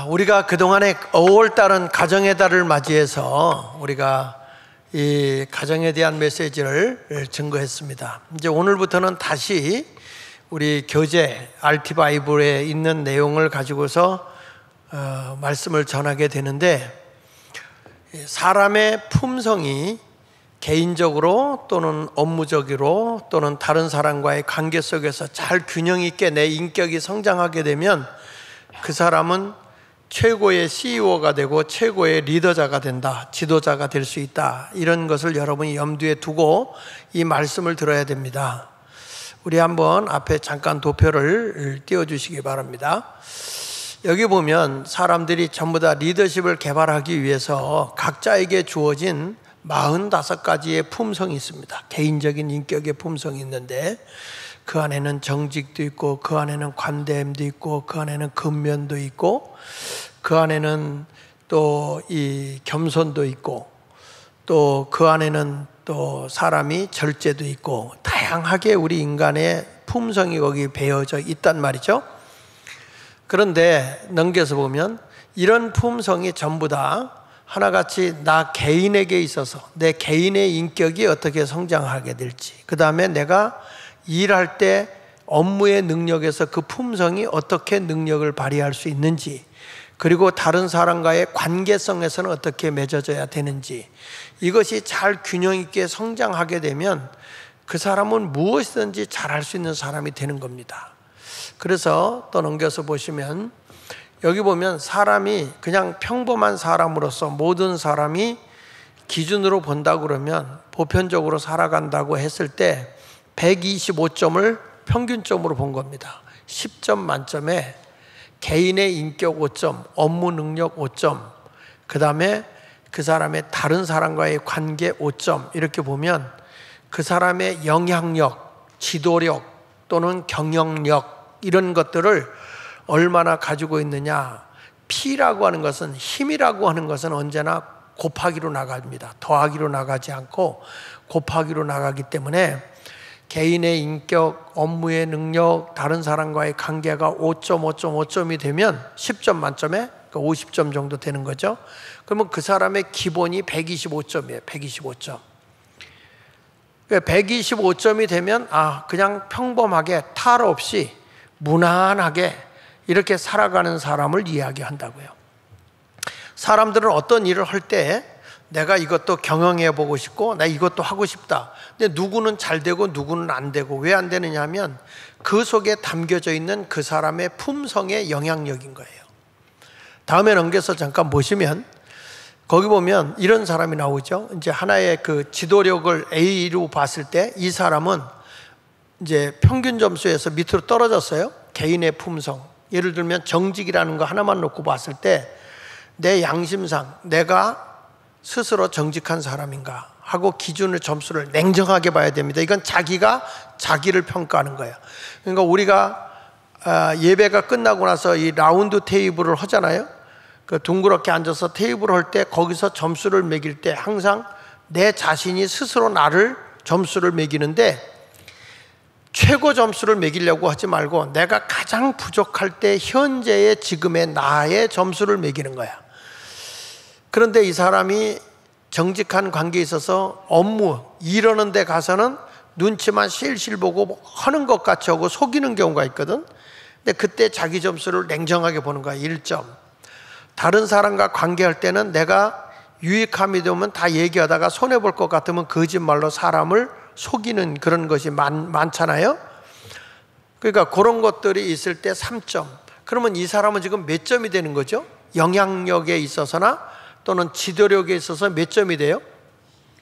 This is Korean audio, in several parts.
우리가 그동안에 5월달은 가정의 달을 맞이해서 우리가 이 가정에 대한 메시지를 증거했습니다. 이제 오늘부터는 다시 우리 교재 RT 바이블에 있는 내용을 가지고서 말씀을 전하게 되는데, 사람의 품성이 개인적으로 또는 업무적으로 또는 다른 사람과의 관계 속에서 잘 균형 있게 내 인격이 성장하게 되면 그 사람은 최고의 CEO가 되고 최고의 리더자가 된다, 지도자가 될 수 있다. 이런 것을 여러분이 염두에 두고 이 말씀을 들어야 됩니다. 우리 한번 앞에 잠깐 도표를 띄워주시기 바랍니다. 여기 보면 사람들이 전부 다 리더십을 개발하기 위해서 각자에게 주어진 45가지의 품성이 있습니다. 개인적인 인격의 품성이 있는데, 그 안에는 정직도 있고, 그 안에는 관대함도 있고, 그 안에는 근면도 있고, 그 안에는 또 이 겸손도 있고, 또 그 안에는 또 사람이 절제도 있고, 다양하게 우리 인간의 품성이 거기 배어져 있단 말이죠. 그런데 넘겨서 보면 이런 품성이 전부 다 하나같이 나 개인에게 있어서 내 개인의 인격이 어떻게 성장하게 될지, 그 다음에 내가 일할 때 업무의 능력에서 그 품성이 어떻게 능력을 발휘할 수 있는지, 그리고 다른 사람과의 관계성에서는 어떻게 맺어져야 되는지, 이것이 잘 균형 있게 성장하게 되면 그 사람은 무엇이든지 잘할 수 있는 사람이 되는 겁니다. 그래서 또 넘겨서 보시면 여기 보면 사람이 그냥 평범한 사람으로서 모든 사람이 기준으로 본다고 그러면 보편적으로 살아간다고 했을 때 125점을 평균점으로 본 겁니다. 10점 만점에 개인의 인격 5점, 업무 능력 5점, 그 다음에 그 사람의 다른 사람과의 관계 5점, 이렇게 보면 그 사람의 영향력, 지도력 또는 경영력, 이런 것들을 얼마나 가지고 있느냐. P라고 하는 것은, 힘이라고 하는 것은 언제나 곱하기로 나갑니다. 더하기로 나가지 않고 곱하기로 나가기 때문에 개인의 인격, 업무의 능력, 다른 사람과의 관계가 5점, 5점, 5점이 되면 10점 만점에 50점 정도 되는 거죠. 그러면 그 사람의 기본이 125점이에요. 125점. 125점이 되면 그냥 평범하게 탈 없이 무난하게 이렇게 살아가는 사람을 이야기한다고요. 사람들은 어떤 일을 할 때 내가 이것도 경영해 보고 싶고 나 이것도 하고 싶다. 근데 누구는 잘 되고 누구는 안 되고, 왜 안 되느냐 하면 그 속에 담겨져 있는 그 사람의 품성의 영향력인 거예요. 다음에 넘겨서 잠깐 보시면 거기 보면 이런 사람이 나오죠. 이제 하나의 그 지도력을 A로 봤을 때 이 사람은 이제 평균 점수에서 밑으로 떨어졌어요. 개인의 품성. 예를 들면 정직이라는 거 하나만 놓고 봤을 때 내 양심상 내가 스스로 정직한 사람인가 하고 기준을, 점수를 냉정하게 봐야 됩니다. 이건 자기가 자기를 평가하는 거예요. 그러니까 우리가 예배가 끝나고 나서 이 라운드 테이블을 하잖아요. 그 둥그렇게 앉아서 테이블을 할 때 거기서 점수를 매길 때 항상 내 자신이 스스로 나를 점수를 매기는데, 최고 점수를 매기려고 하지 말고 내가 가장 부족할 때 현재의 지금의 나의 점수를 매기는 거야. 그런데 이 사람이 정직한 관계에 있어서 업무, 일하는 데 가서는 눈치만 실실 보고 하는 것 같이 하고 속이는 경우가 있거든. 근데 그때 자기 점수를 냉정하게 보는 거야. 1점. 다른 사람과 관계할 때는 내가 유익함이 되면 다 얘기하다가 손해볼 것 같으면 거짓말로 사람을 속이는 그런 것이 많잖아요. 그러니까 그런 것들이 있을 때 3점. 그러면 이 사람은 지금 몇 점이 되는 거죠? 영향력에 있어서나 또는 지도력에 있어서 몇 점이 돼요?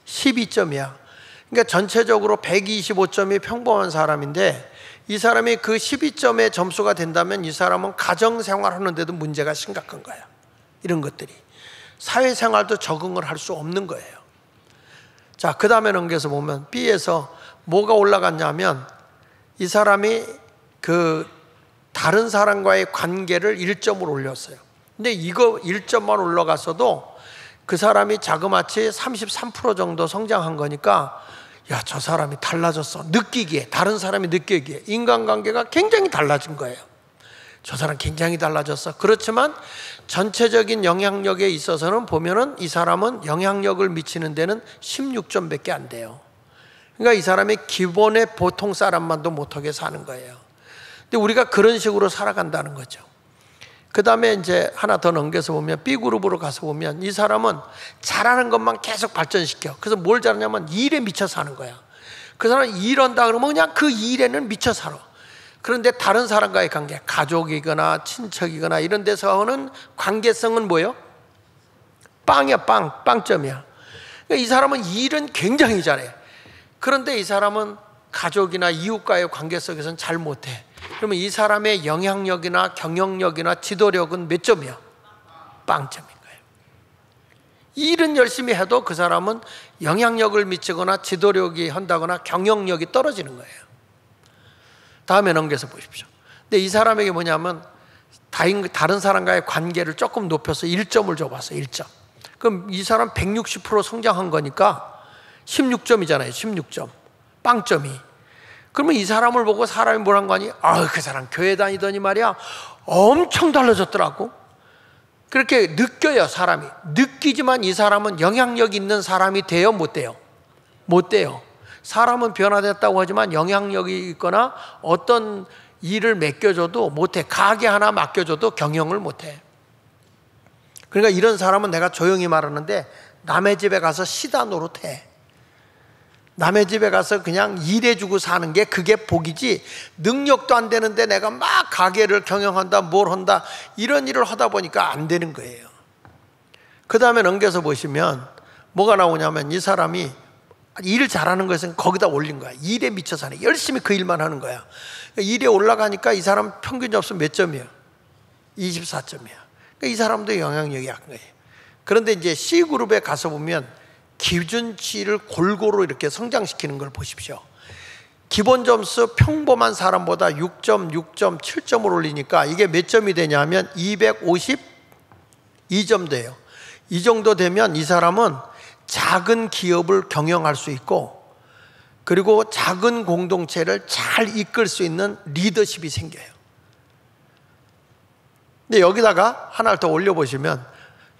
12점이야. 그러니까 전체적으로 125점이 평범한 사람인데, 이 사람이 그 12점의 점수가 된다면 이 사람은 가정생활 하는데도 문제가 심각한 거야. 이런 것들이 사회생활도 적응을 할 수 없는 거예요. 자, 그 다음에 넘겨서 보면 B에서 뭐가 올라갔냐면 이 사람이 그 다른 사람과의 관계를 1점으로 올렸어요. 근데 이거 1점만 올라갔어도 그 사람이 자그마치 33% 정도 성장한 거니까, 야, 저 사람이 달라졌어. 느끼기에, 다른 사람이 느끼기에 인간관계가 굉장히 달라진 거예요. 저 사람 굉장히 달라졌어. 그렇지만 전체적인 영향력에 있어서는 보면은 이 사람은 영향력을 미치는 데는 16점밖에 안 돼요. 그러니까 이 사람이 기본의 보통 사람만도 못하게 사는 거예요. 근데 우리가 그런 식으로 살아간다는 거죠. 그 다음에 이제 하나 더 넘겨서 보면 B그룹으로 가서 보면 이 사람은 잘하는 것만 계속 발전시켜. 그래서 뭘 잘하냐면 일에 미쳐 사는 거야. 그 사람은 일한다 그러면 그냥 그 일에는 미쳐 살아. 그런데 다른 사람과의 관계, 가족이거나 친척이거나 이런 데서 오는 관계성은 뭐예요? 빵이야, 빵점이야. 그러니까 이 사람은 일은 굉장히 잘해. 그런데 이 사람은 가족이나 이웃과의 관계 속에서는 잘 못해. 그러면 이 사람의 영향력이나 경영력이나 지도력은 몇 점이야? 빵점인 거예요. 일은 열심히 해도 그 사람은 영향력을 미치거나 지도력이 한다거나 경영력이 떨어지는 거예요. 다음에 넘겨서 보십시오. 근데 이 사람에게 뭐냐면 다른 사람과의 관계를 조금 높여서 1점을 줘봤어요. 1점. 그럼 이 사람 160% 성장한 거니까 16점이잖아요. 16점. 빵점이. 그러면 이 사람을 보고 사람이 뭐란 거니? 그 사람 교회 다니더니 말이야 엄청 달라졌더라고. 그렇게 느껴요. 사람이. 느끼지만 이 사람은 영향력 있는 사람이 돼요? 못 돼요? 못 돼요. 사람은 변화됐다고 하지만 영향력이 있거나 어떤 일을 맡겨줘도 못해. 가게 하나 맡겨줘도 경영을 못해. 그러니까 이런 사람은 내가 조용히 말하는데 남의 집에 가서 시다 노릇해. 남의 집에 가서 그냥 일해주고 사는 게 그게 복이지, 능력도 안 되는데 내가 막 가게를 경영한다 뭘 한다 이런 일을 하다 보니까 안 되는 거예요. 그 다음에 넘겨서 보시면 뭐가 나오냐면 이 사람이 일 잘하는 것은 거기다 올린 거야. 일에 미쳐 사는, 열심히 그 일만 하는 거야. 일에 올라가니까 이 사람 평균 점수 몇 점이야? 24점이야. 그러니까 이 사람도 영향력이 약한 거예요. 그런데 이제 C그룹에 가서 보면 기준치를 골고루 이렇게 성장시키는 걸 보십시오. 기본 점수 평범한 사람보다 6점, 6점, 7점을 올리니까 이게 몇 점이 되냐면 252점 돼요. 이 정도 되면 이 사람은 작은 기업을 경영할 수 있고, 그리고 작은 공동체를 잘 이끌 수 있는 리더십이 생겨요. 근데 여기다가 하나를 더 올려보시면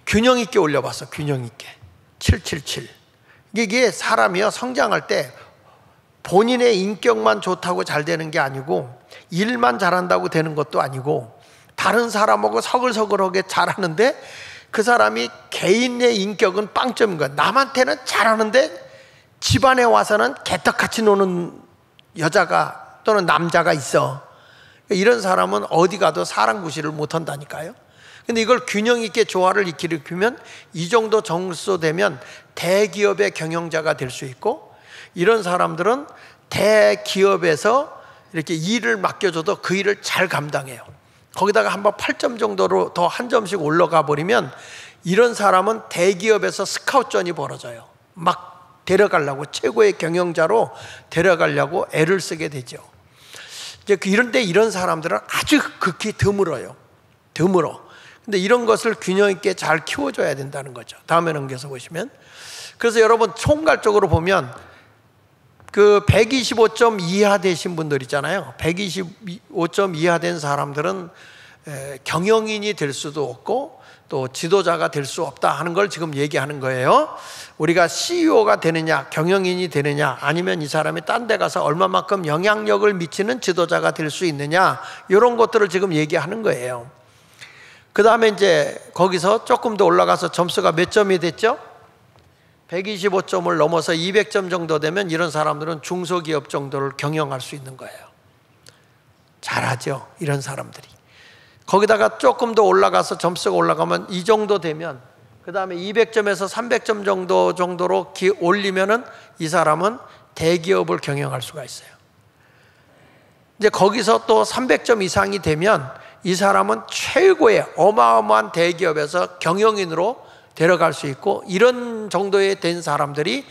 균형 있게 올려봤어. 균형 있게 777. 이게 사람이요 성장할 때 본인의 인격만 좋다고 잘 되는 게 아니고, 일만 잘한다고 되는 것도 아니고, 다른 사람하고 서글서글하게 잘하는데 그 사람이 개인의 인격은 빵점인 거야. 남한테는 잘하는데 집안에 와서는 개떡같이 노는 여자가 또는 남자가 있어. 이런 사람은 어디 가도 사람 구실을 못한다니까요. 근데 이걸 균형 있게 조화를 일으키면 이 정도 점수 되면 대기업의 경영자가 될 수 있고, 이런 사람들은 대기업에서 이렇게 일을 맡겨줘도 그 일을 잘 감당해요. 거기다가 한번 8점 정도로 더 한 점씩 올라가 버리면 이런 사람은 대기업에서 스카우트전이 벌어져요. 막 데려가려고, 최고의 경영자로 데려가려고 애를 쓰게 되죠. 이제 이런데 이런 사람들은 아주 극히 드물어요. 드물어. 근데 이런 것을 균형 있게 잘 키워줘야 된다는 거죠. 다음에 넘겨서 보시면, 그래서 여러분 총괄적으로 보면 그 125점 이하 되신 분들 있잖아요. 125점 이하 된 사람들은 경영인이 될 수도 없고 또 지도자가 될 수 없다 하는 걸 지금 얘기하는 거예요. 우리가 CEO가 되느냐, 경영인이 되느냐, 아니면 이 사람이 딴 데 가서 얼마만큼 영향력을 미치는 지도자가 될 수 있느냐, 이런 것들을 지금 얘기하는 거예요. 그 다음에 이제 거기서 조금 더 올라가서 점수가 몇 점이 됐죠? 125점을 넘어서 200점 정도 되면 이런 사람들은 중소기업 정도를 경영할 수 있는 거예요. 잘하죠, 이런 사람들이. 거기다가 조금 더 올라가서 점수가 올라가면 이 정도 되면, 그 다음에 200점에서 300점 정도로 올리면은 이 사람은 대기업을 경영할 수가 있어요. 이제 거기서 또 300점 이상이 되면 이 사람은 최고의 어마어마한 대기업에서 경영인으로 데려갈 수 있고, 이런 정도에 된 사람들이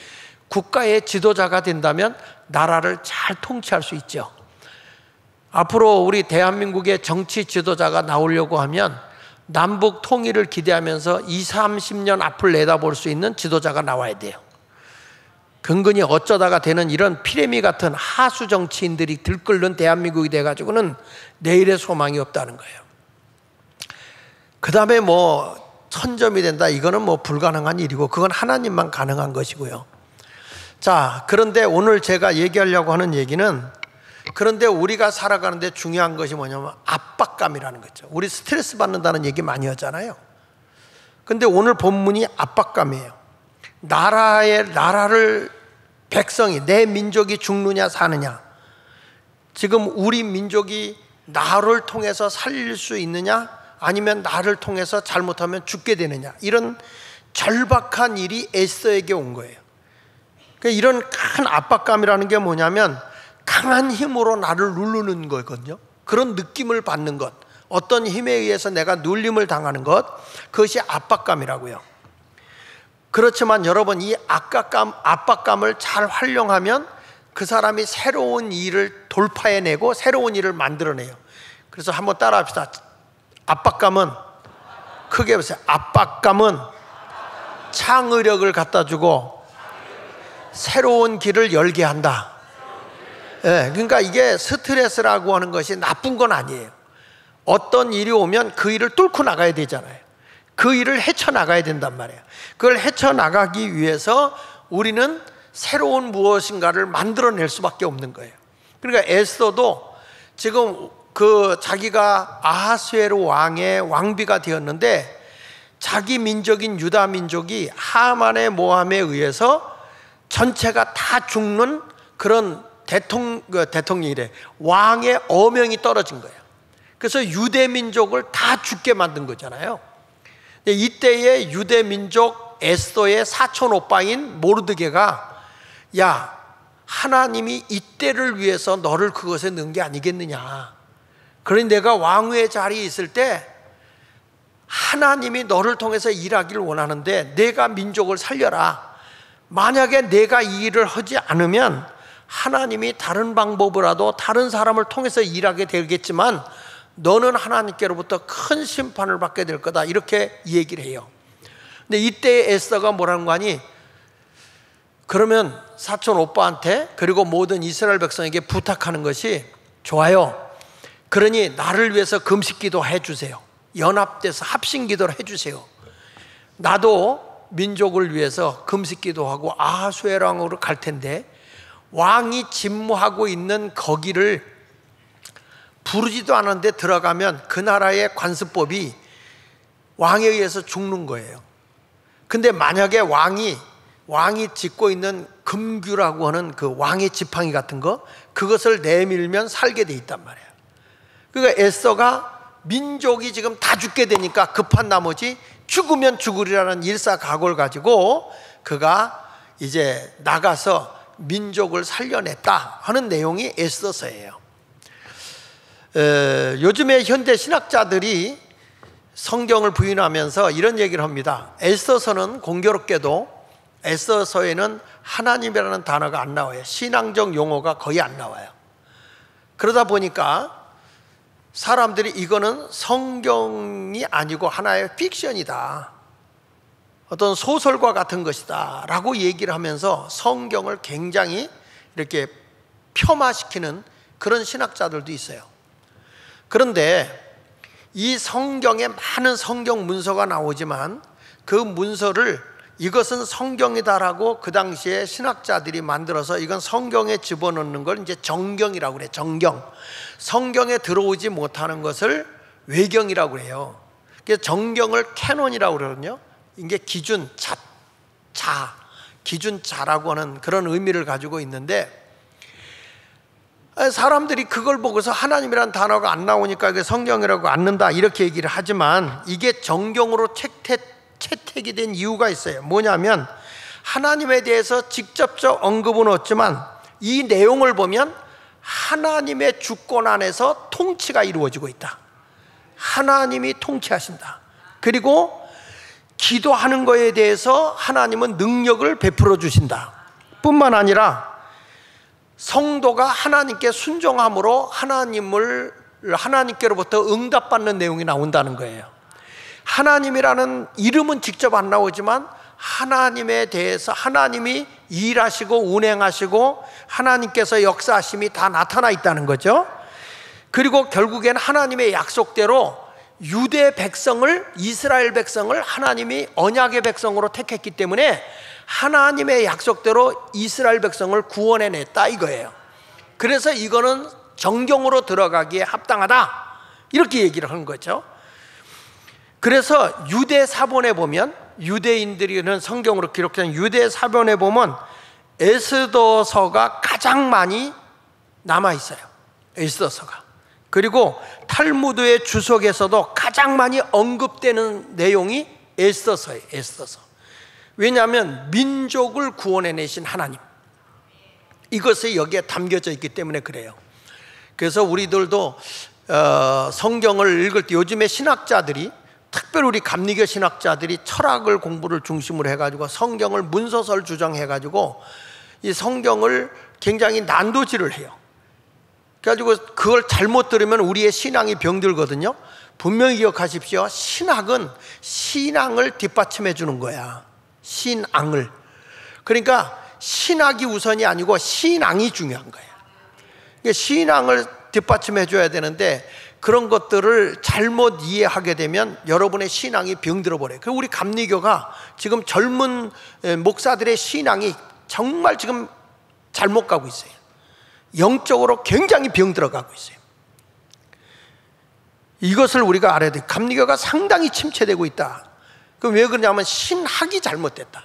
국가의 지도자가 된다면 나라를 잘 통치할 수 있죠. 앞으로 우리 대한민국의 정치 지도자가 나오려고 하면 남북 통일을 기대하면서 20, 30년 앞을 내다볼 수 있는 지도자가 나와야 돼요. 근근히 어쩌다가 되는 이런 피레미 같은 하수 정치인들이 들끓는 대한민국이 돼가지고는 내일의 소망이 없다는 거예요. 그 다음에 뭐 1000점이 된다, 이거는 뭐 불가능한 일이고 그건 하나님만 가능한 것이고요. 자, 그런데 오늘 제가 얘기하려고 하는 얘기는, 그런데 우리가 살아가는데 중요한 것이 뭐냐면 압박감이라는 거죠. 우리 스트레스 받는다는 얘기 많이 하잖아요. 근데 오늘 본문이 압박감이에요. 나라를, 백성이, 내 민족이 죽느냐 사느냐, 지금 우리 민족이 나를 통해서 살릴 수 있느냐, 아니면 나를 통해서 잘못하면 죽게 되느냐, 이런 절박한 일이 에스더에게 온 거예요. 그러니까 이런 큰 압박감이라는 게 뭐냐면 강한 힘으로 나를 누르는 거거든요. 그런 느낌을 받는 것, 어떤 힘에 의해서 내가 눌림을 당하는 것, 그것이 압박감이라고요. 그렇지만 여러분, 이 압박감을 잘 활용하면 그 사람이 새로운 일을 돌파해내고 새로운 일을 만들어내요. 그래서 한번 따라합시다. 압박감은, 크게 보세요. 압박감은 창의력을 갖다 주고 새로운 길을 열게 한다. 네, 그러니까 이게 스트레스라고 하는 것이 나쁜 건 아니에요. 어떤 일이 오면 그 일을 뚫고 나가야 되잖아요. 그 일을 헤쳐나가야 된단 말이에요. 그걸 헤쳐나가기 위해서 우리는 새로운 무엇인가를 만들어낼 수밖에 없는 거예요. 그러니까 에스더도 지금 그 자기가 아하수에로 왕의 왕비가 되었는데, 자기 민족인 유다 민족이 하만의 모함에 의해서 전체가 다 죽는 그런 대통령이래, 왕의 어명이 떨어진 거예요. 그래서 유대 민족을 다 죽게 만든 거잖아요. 이때의 유대 민족 에스더의 사촌 오빠인 모르드게가, 야, 하나님이 이때를 위해서 너를 그것에 넣은 게 아니겠느냐, 그러니 내가 왕후의 자리에 있을 때 하나님이 너를 통해서 일하기를 원하는데 내가 민족을 살려라. 만약에 내가 이 일을 하지 않으면 하나님이 다른 방법으로라도 다른 사람을 통해서 일하게 되겠지만 너는 하나님께로부터 큰 심판을 받게 될 거다, 이렇게 얘기를 해요. 근데 이때 에스더가 뭐라는 거 아니? 그러면 사촌 오빠한테, 그리고 모든 이스라엘 백성에게 부탁하는 것이, 좋아요, 그러니 나를 위해서 금식기도 해주세요. 연합돼서 합심기도를 해주세요. 나도 민족을 위해서 금식기도 하고 아하수에로 왕으로 갈 텐데 왕이 집무하고 있는 거기를 부르지도 않았는데 들어가면 그 나라의 관습법이 왕에 의해서 죽는 거예요. 근데 만약에 왕이 짓고 있는 금규라고 하는 그 왕의 지팡이 같은 거, 그것을 내밀면 살게 돼 있단 말이에요. 그러니까 에스더가 민족이 지금 다 죽게 되니까 급한 나머지 죽으면 죽으리라는 일사각오를 가지고 그가 이제 나가서 민족을 살려냈다 하는 내용이 에스더서예요. 요즘에 현대 신학자들이 성경을 부인하면서 이런 얘기를 합니다. 에스더서는 공교롭게도 에스더서에는 하나님이라는 단어가 안 나와요. 신앙적 용어가 거의 안 나와요. 그러다 보니까 사람들이 이거는 성경이 아니고 하나의 픽션이다, 어떤 소설과 같은 것이다 라고 얘기를 하면서 성경을 굉장히 이렇게 폄하시키는 그런 신학자들도 있어요. 그런데 이 성경에 많은 성경 문서가 나오지만 그 문서를 이것은 성경이다라고 그 당시에 신학자들이 만들어서 이건 성경에 집어넣는 걸 이제 정경이라고 그래요. 정경. 성경에 들어오지 못하는 것을 외경이라고 해요. 그래서 정경을 캐논이라고 그러거든요. 이게 기준, 기준자라고 하는 그런 의미를 가지고 있는데, 사람들이 그걸 보고서 하나님이라는 단어가 안 나오니까 이게 성경이라고 안 넣는다 이렇게 얘기를 하지만 이게 정경으로 채택이 된 이유가 있어요. 뭐냐면 하나님에 대해서 직접적 언급은 없지만 이 내용을 보면 하나님의 주권 안에서 통치가 이루어지고 있다. 하나님이 통치하신다. 그리고 기도하는 것에 대해서 하나님은 능력을 베풀어 주신다. 뿐만 아니라 성도가 하나님께 순종함으로 하나님께로부터 응답받는 내용이 나온다는 거예요. 하나님이라는 이름은 직접 안 나오지만 하나님에 대해서 하나님이 일하시고 운행하시고 하나님께서 역사하심이 다 나타나 있다는 거죠. 그리고 결국엔 하나님의 약속대로 유대 백성을, 이스라엘 백성을 하나님이 언약의 백성으로 택했기 때문에 하나님의 약속대로 이스라엘 백성을 구원해냈다 이거예요. 그래서 이거는 정경으로 들어가기에 합당하다 이렇게 얘기를 하는 거죠. 그래서 유대 사본에 보면, 유대인들이는 성경으로 기록된 유대 사본에 보면 에스더서가 가장 많이 남아있어요. 에스더서가. 그리고 탈무드의 주석에서도 가장 많이 언급되는 내용이 에스더서예요. 에스더서. 왜냐하면 민족을 구원해내신 하나님, 이것이 여기에 담겨져 있기 때문에 그래요. 그래서 우리들도 성경을 읽을 때 요즘에 신학자들이, 특별히 우리 감리교 신학자들이 철학을 공부를 중심으로 해가지고 성경을 문서설 주장해가지고 이 성경을 굉장히 난도질을 해요. 그래가지고 그걸 잘못 들으면 우리의 신앙이 병들거든요. 분명히 기억하십시오. 신학은 신앙을 뒷받침해 주는 거야. 신앙을. 그러니까 신학이 우선이 아니고 신앙이 중요한 거야. 그러니까 신앙을 뒷받침해 줘야 되는데 그런 것들을 잘못 이해하게 되면 여러분의 신앙이 병들어 버려요. 그리고 우리 감리교가 지금 젊은 목사들의 신앙이 정말 지금 잘못 가고 있어요. 영적으로 굉장히 병들어 가고 있어요. 이것을 우리가 알아야 돼요. 감리교가 상당히 침체되고 있다. 그럼 왜 그러냐면 신학이 잘못됐다.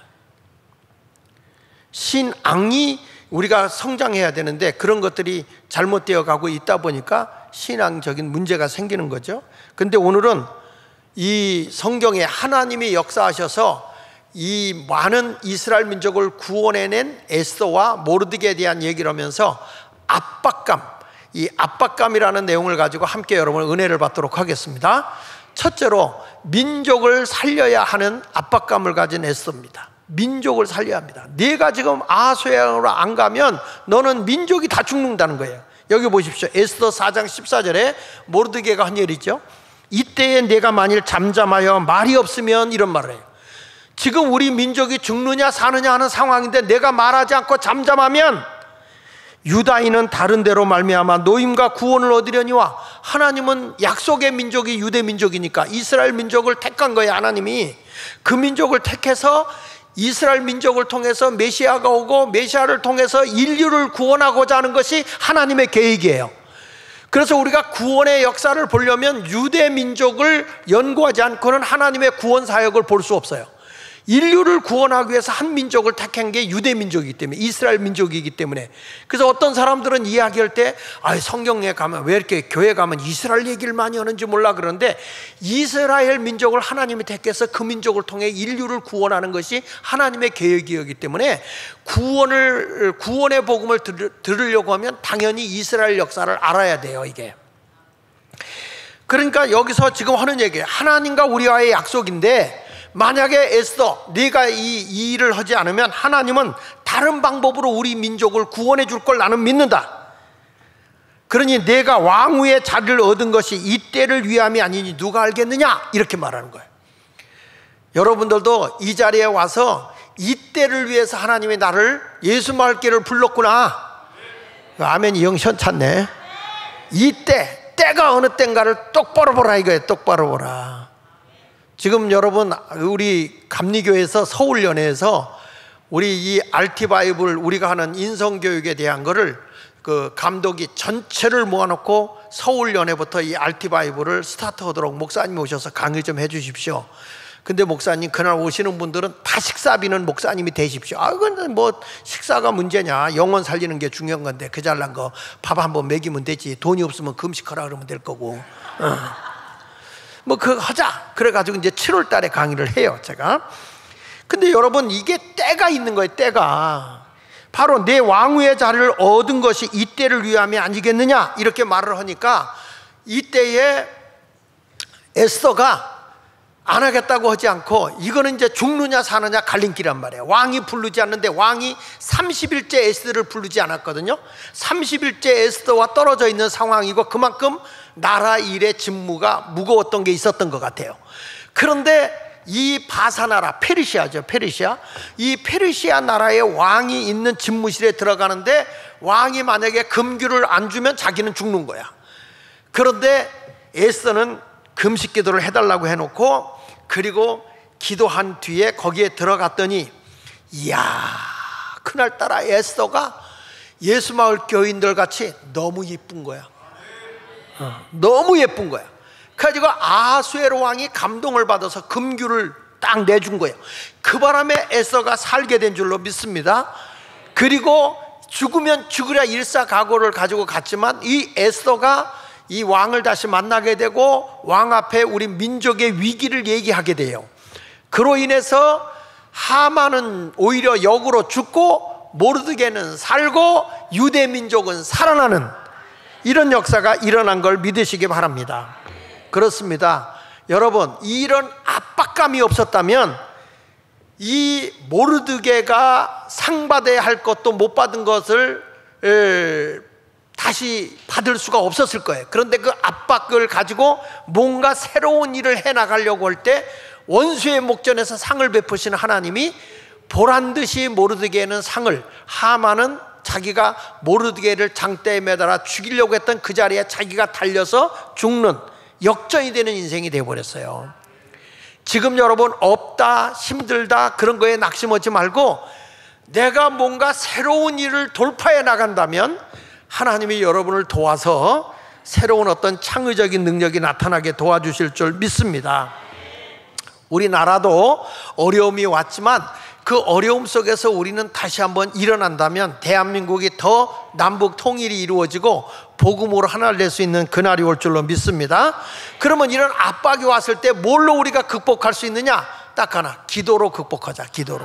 신앙이 우리가 성장해야 되는데 그런 것들이 잘못되어 가고 있다 보니까 신앙적인 문제가 생기는 거죠. 근데 오늘은 이 성경에 하나님이 역사하셔서 이 많은 이스라엘 민족을 구원해낸 에스더와 모르드게에 대한 얘기를 하면서 압박감, 이 압박감이라는 내용을 가지고 함께 여러분 은혜를 받도록 하겠습니다. 첫째로 민족을 살려야 하는 압박감을 가진 에스더입니다. 민족을 살려야 합니다. 네가 지금 아하수에로 안 가면 너는 민족이 다 죽는다는 거예요. 여기 보십시오. 에스더 4장 14절에 모르드게가 한 얘기죠. 이때에 내가 만일 잠잠하여 말이 없으면, 이런 말을 해요. 지금 우리 민족이 죽느냐 사느냐 하는 상황인데 내가 말하지 않고 잠잠하면 유다인은 다른 데로 말미암아 노임과 구원을 얻으려니와, 하나님은 약속의 민족이 유대 민족이니까 이스라엘 민족을 택한 거예요. 하나님이 그 민족을 택해서 이스라엘 민족을 통해서 메시아가 오고 메시아를 통해서 인류를 구원하고자 하는 것이 하나님의 계획이에요. 그래서 우리가 구원의 역사를 보려면 유대 민족을 연구하지 않고는 하나님의 구원 사역을 볼 수 없어요. 인류를 구원하기 위해서 한 민족을 택한 게 유대 민족이기 때문에, 이스라엘 민족이기 때문에. 그래서 어떤 사람들은 이야기할 때 성경에 가면 왜 이렇게 교회 가면 이스라엘 얘기를 많이 하는지 몰라 그러는데, 이스라엘 민족을 하나님이 택해서 그 민족을 통해 인류를 구원하는 것이 하나님의 계획이었기 때문에 구원의 복음을 들으려고 하면 당연히 이스라엘 역사를 알아야 돼요. 이게 그러니까 여기서 지금 하는 얘기예요. 하나님과 우리와의 약속인데 만약에 에스더 네가 이 일을 하지 않으면 하나님은 다른 방법으로 우리 민족을 구원해 줄 걸 나는 믿는다. 그러니 내가 왕후의 자리를 얻은 것이 이때를 위함이 아니니 누가 알겠느냐, 이렇게 말하는 거예요. 여러분들도 이 자리에 와서 이때를 위해서 하나님이 나를 예수 말기를 불렀구나. 아멘이 영 현찮네. 이때, 때가 어느 때인가를 똑바로 보라 이거예요. 똑바로 보라. 지금 여러분 우리 감리교에서 서울연회에서 우리 이 RT바이블 우리가 하는 인성교육에 대한 거를 그 감독이 전체를 모아놓고 서울연회부터 이 RT바이블을 스타트하도록 목사님 오셔서 강의 좀 해주십시오. 근데 목사님 그날 오시는 분들은 다 식사비는 목사님이 대십시오. 근데 뭐 식사가 문제냐, 영혼 살리는 게 중요한 건데 그 잘난 거 밥 한번 먹이면 되지, 돈이 없으면 금식하라 그러면 될 거고. 뭐 그거 하자 그래가지고 이제 7월 달에 강의를 해요 제가. 근데 여러분 이게 때가 있는 거예요. 때가 바로 내 왕후의 자리를 얻은 것이 이때를 위함이 아니겠느냐, 이렇게 말을 하니까 이때에 에스더가 안 하겠다고 하지 않고, 이거는 이제 죽느냐 사느냐 갈림길이란 말이에요. 왕이 부르지 않는데, 왕이 30일째 에스더를 부르지 않았거든요. 30일째 에스더와 떨어져 있는 상황이고 그만큼 나라 일의 직무가 무거웠던 게 있었던 것 같아요. 그런데 이 바사나라, 페르시아죠, 페르시아. 이 페르시아 나라의 왕이 있는 집무실에 들어가는데 왕이 만약에 금규를 안 주면 자기는 죽는 거야. 그런데 에스더는 금식 기도를 해달라고 해놓고, 그리고 기도한 뒤에 거기에 들어갔더니, 이야, 그날따라 에스더가 예수마을 교인들 같이 너무 예쁜 거야. 너무 예쁜 거야. 그래가지고 아하수에로 왕이 감동을 받아서 금규를 딱 내준 거예요. 그 바람에 에스더가 살게 된 줄로 믿습니다. 그리고 죽으면 죽으랴 일사각오를 가지고 갔지만, 이 에스더가 이 왕을 다시 만나게 되고 왕 앞에 우리 민족의 위기를 얘기하게 돼요. 그로 인해서 하만은 오히려 역으로 죽고 모르드게는 살고 유대 민족은 살아나는 이런 역사가 일어난 걸 믿으시기 바랍니다. 그렇습니다. 여러분, 이런 압박감이 없었다면 이 모르드게가 상 받아야 할 것도 못 받은 것을 다시 받을 수가 없었을 거예요. 그런데 그 압박을 가지고 뭔가 새로운 일을 해나가려고 할 때 원수의 목전에서 상을 베푸시는 하나님이 보란듯이 모르드게는 상을, 하만은 자기가 모르드게를 장대에 매달아 죽이려고 했던 그 자리에 자기가 달려서 죽는 역전이 되는 인생이 되어버렸어요. 지금 여러분, 없다, 힘들다 그런 거에 낙심하지 말고 내가 뭔가 새로운 일을 돌파해 나간다면 하나님이 여러분을 도와서 새로운 어떤 창의적인 능력이 나타나게 도와주실 줄 믿습니다. 우리나라도 어려움이 왔지만 그 어려움 속에서 우리는 다시 한번 일어난다면 대한민국이 더 남북 통일이 이루어지고 복음으로 하나를 낼 수 있는 그날이 올 줄로 믿습니다. 그러면 이런 압박이 왔을 때 뭘로 우리가 극복할 수 있느냐? 딱 하나, 기도로 극복하자. 기도로.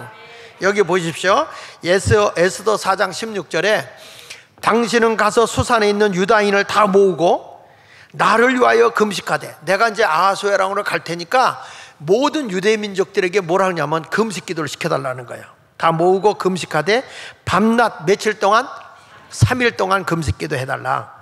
여기 보십시오. 에스더 4장 16절에 당신은 가서 수산에 있는 유다인을 다 모으고 나를 위하여 금식하되, 내가 이제 아하수에랑으로 갈 테니까 모든 유대 민족들에게 뭐라 하냐면 금식 기도를 시켜달라는 거예요. 다 모으고 금식하되 밤낮 며칠 동안 3일 동안 금식 기도 해달라.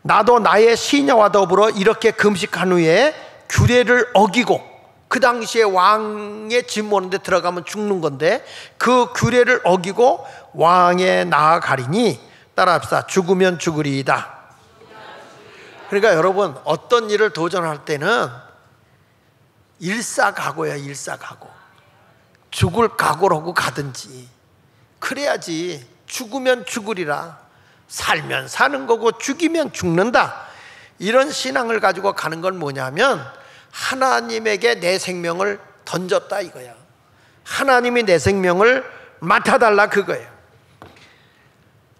나도 나의 시녀와 더불어 이렇게 금식한 후에 규례를 어기고, 그 당시에 왕의 집 모는 데 들어가면 죽는 건데 그 규례를 어기고 왕에 나아가리니, 따라합시다. 죽으면 죽으리이다. 그러니까 여러분, 어떤 일을 도전할 때는 일사각오야. 일사각오. 죽을 각오를 하고 가든지, 그래야지. 죽으면 죽으리라, 살면 사는 거고 죽이면 죽는다, 이런 신앙을 가지고 가는 건 뭐냐면 하나님에게 내 생명을 던졌다 이거야. 하나님이 내 생명을 맡아달라 그거예요.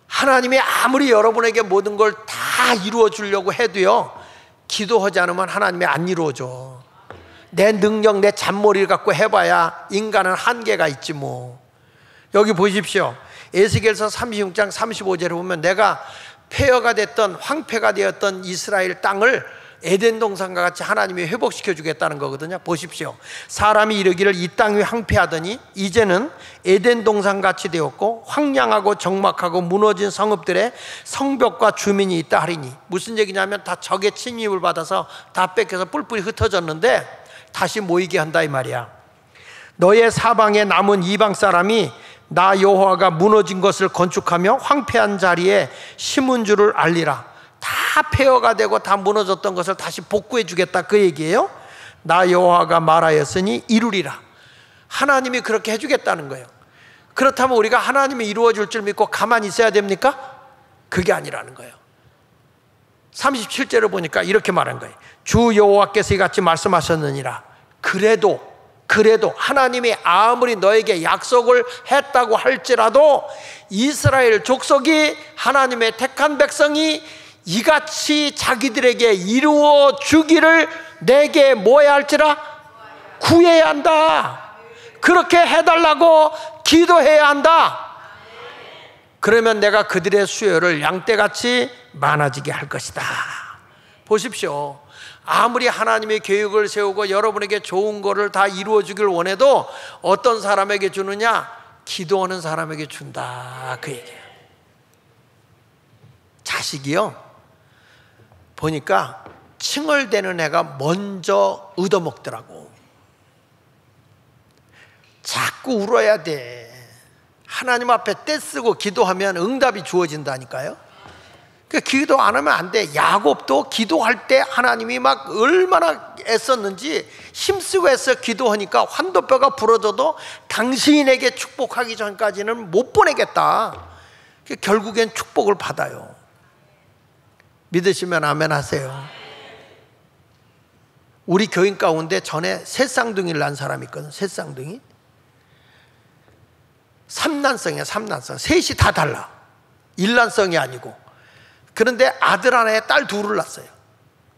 하나님이 아무리 여러분에게 모든 걸 다 이루어 주려고 해도요, 기도하지 않으면 하나님이 안 이루어져. 내 능력, 내 잔머리를 갖고 해봐야 인간은 한계가 있지 뭐. 여기 보십시오. 에스겔서 36장 35절에 보면 내가 폐허가 됐던, 황폐가 되었던 이스라엘 땅을 에덴 동산과 같이 하나님이 회복시켜 주겠다는 거거든요. 보십시오. 사람이 이르기를 이 땅이 황폐하더니 이제는 에덴 동산같이 되었고 황량하고 적막하고 무너진 성읍들의 성벽과 주민이 있다 하리니, 무슨 얘기냐면 다 적의 침입을 받아서 다 뺏겨서 뿔뿔이 흩어졌는데 다시 모이게 한다 이 말이야. 너의 사방에 남은 이방 사람이 나 여호와가 무너진 것을 건축하며 황폐한 자리에 심은 줄을 알리라. 다 폐허가 되고 다 무너졌던 것을 다시 복구해 주겠다 그 얘기예요. 나 여호와가 말하였으니 이루리라. 하나님이 그렇게 해주겠다는 거예요. 그렇다면 우리가 하나님이 이루어줄 줄 믿고 가만히 있어야 됩니까? 그게 아니라는 거예요. 37절을 보니까 이렇게 말한 거예요. 주 여호와께서 이같이 말씀하셨느니라. 그래도 하나님이 아무리 너에게 약속을 했다고 할지라도 이스라엘 족속이, 하나님의 택한 백성이 이같이 자기들에게 이루어 주기를 내게 뭐 해야 할지라? 구해야 한다. 그렇게 해달라고 기도해야 한다. 그러면 내가 그들의 수요를 양떼같이 많아지게 할 것이다. 보십시오. 아무리 하나님의 계획을 세우고 여러분에게 좋은 거를 다 이루어 주길 원해도 어떤 사람에게 주느냐? 기도하는 사람에게 준다 그 얘기예요. 자식이요, 보니까 칭얼대는 애가 먼저 얻어먹더라고. 자꾸 울어야 돼. 하나님 앞에 떼쓰고 기도하면 응답이 주어진다니까요. 그러니까 기도 안 하면 안 돼. 야곱도 기도할 때 하나님이 막 얼마나 애썼는지 힘쓰고 애써 기도하니까 환도뼈가 부러져도 당신에게 축복하기 전까지는 못 보내겠다. 결국엔 축복을 받아요. 믿으시면 아멘 하세요. 우리 교인 가운데 전에 새 쌍둥이를 낳은 사람이 있거든. 새 쌍둥이. 삼난성이야. 삼난성. 셋이 다 달라. 일란성이 아니고. 그런데 아들 하나에 딸 둘을 낳았어요.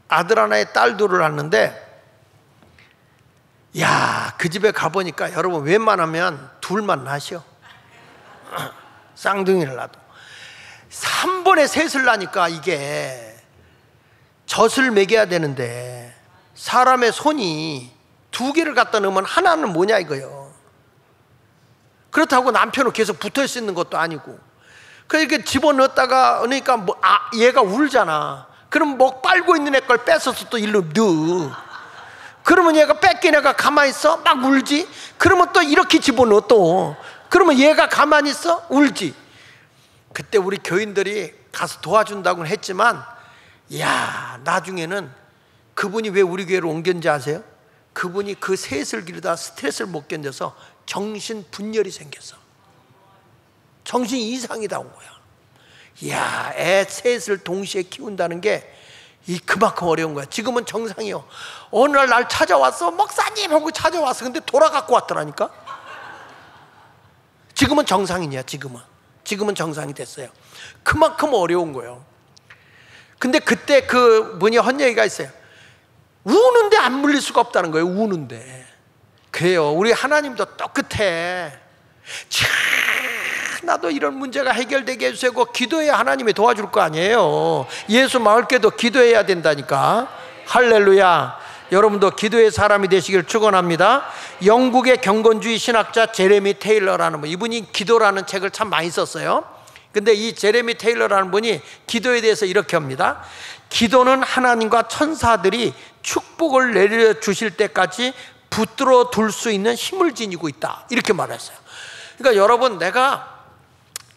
아들 하나에 딸 둘을 낳았는데, 야, 그 집에 가보니까 여러분 웬만하면 둘만 낳으셔. 쌍둥이를 낳아도 3번에 셋을 낳으니까 이게 젖을 먹여야 되는데 사람의 손이 2개를 갖다 넣으면 하나는 뭐냐 이거요. 그렇다고 남편은 계속 붙어 있는 것도 아니고, 그러니까 집어넣었다가 그러니까 얘가 울잖아. 그럼 뭐 빨고 있는 애 걸 뺏어서 또 일로 넣어. 그러면 얘가 뺏긴 애가 가만히 있어? 막 울지. 그러면 또 이렇게 집어넣어 또. 그러면 얘가 가만히 있어? 울지. 그때 우리 교인들이 가서 도와준다고는 했지만, 야, 나중에는 그분이 왜 우리 교회로 옮겼는지 아세요? 그분이 그 셋을 기르다 스트레스를 못 견뎌서 정신 분열이 생겼어. 정신 이상이 다 온 거야. 이야, 애 셋을 동시에 키운다는 게 그만큼 어려운 거야. 지금은 정상이요. 어느 날 찾아왔어. 목사님 하고 찾아왔어. 근데 돌아갖고 왔더라니까. 지금은 정상이냐. 지금은 정상이 됐어요. 그만큼 어려운 거예요. 근데 그때 그 분이 한 얘기가 있어요. 우는데 안 물릴 수가 없다는 거예요. 우는데. 그래요. 우리 하나님도 똑같아. 참, 나도 이런 문제가 해결되게 해주세요. 기도해야 하나님이 도와줄 거 아니에요. 예수 마을교회도 기도해야 된다니까. 할렐루야. 여러분도 기도의 사람이 되시길 축원합니다. 영국의 경건주의 신학자 제레미 테일러라는 분, 이분이 기도라는 책을 참 많이 썼어요. 근데 이 제레미 테일러라는 분이 기도에 대해서 이렇게 합니다. 기도는 하나님과 천사들이 축복을 내려주실 때까지 붙들어 둘 수 있는 힘을 지니고 있다, 이렇게 말했어요. 그러니까 여러분, 내가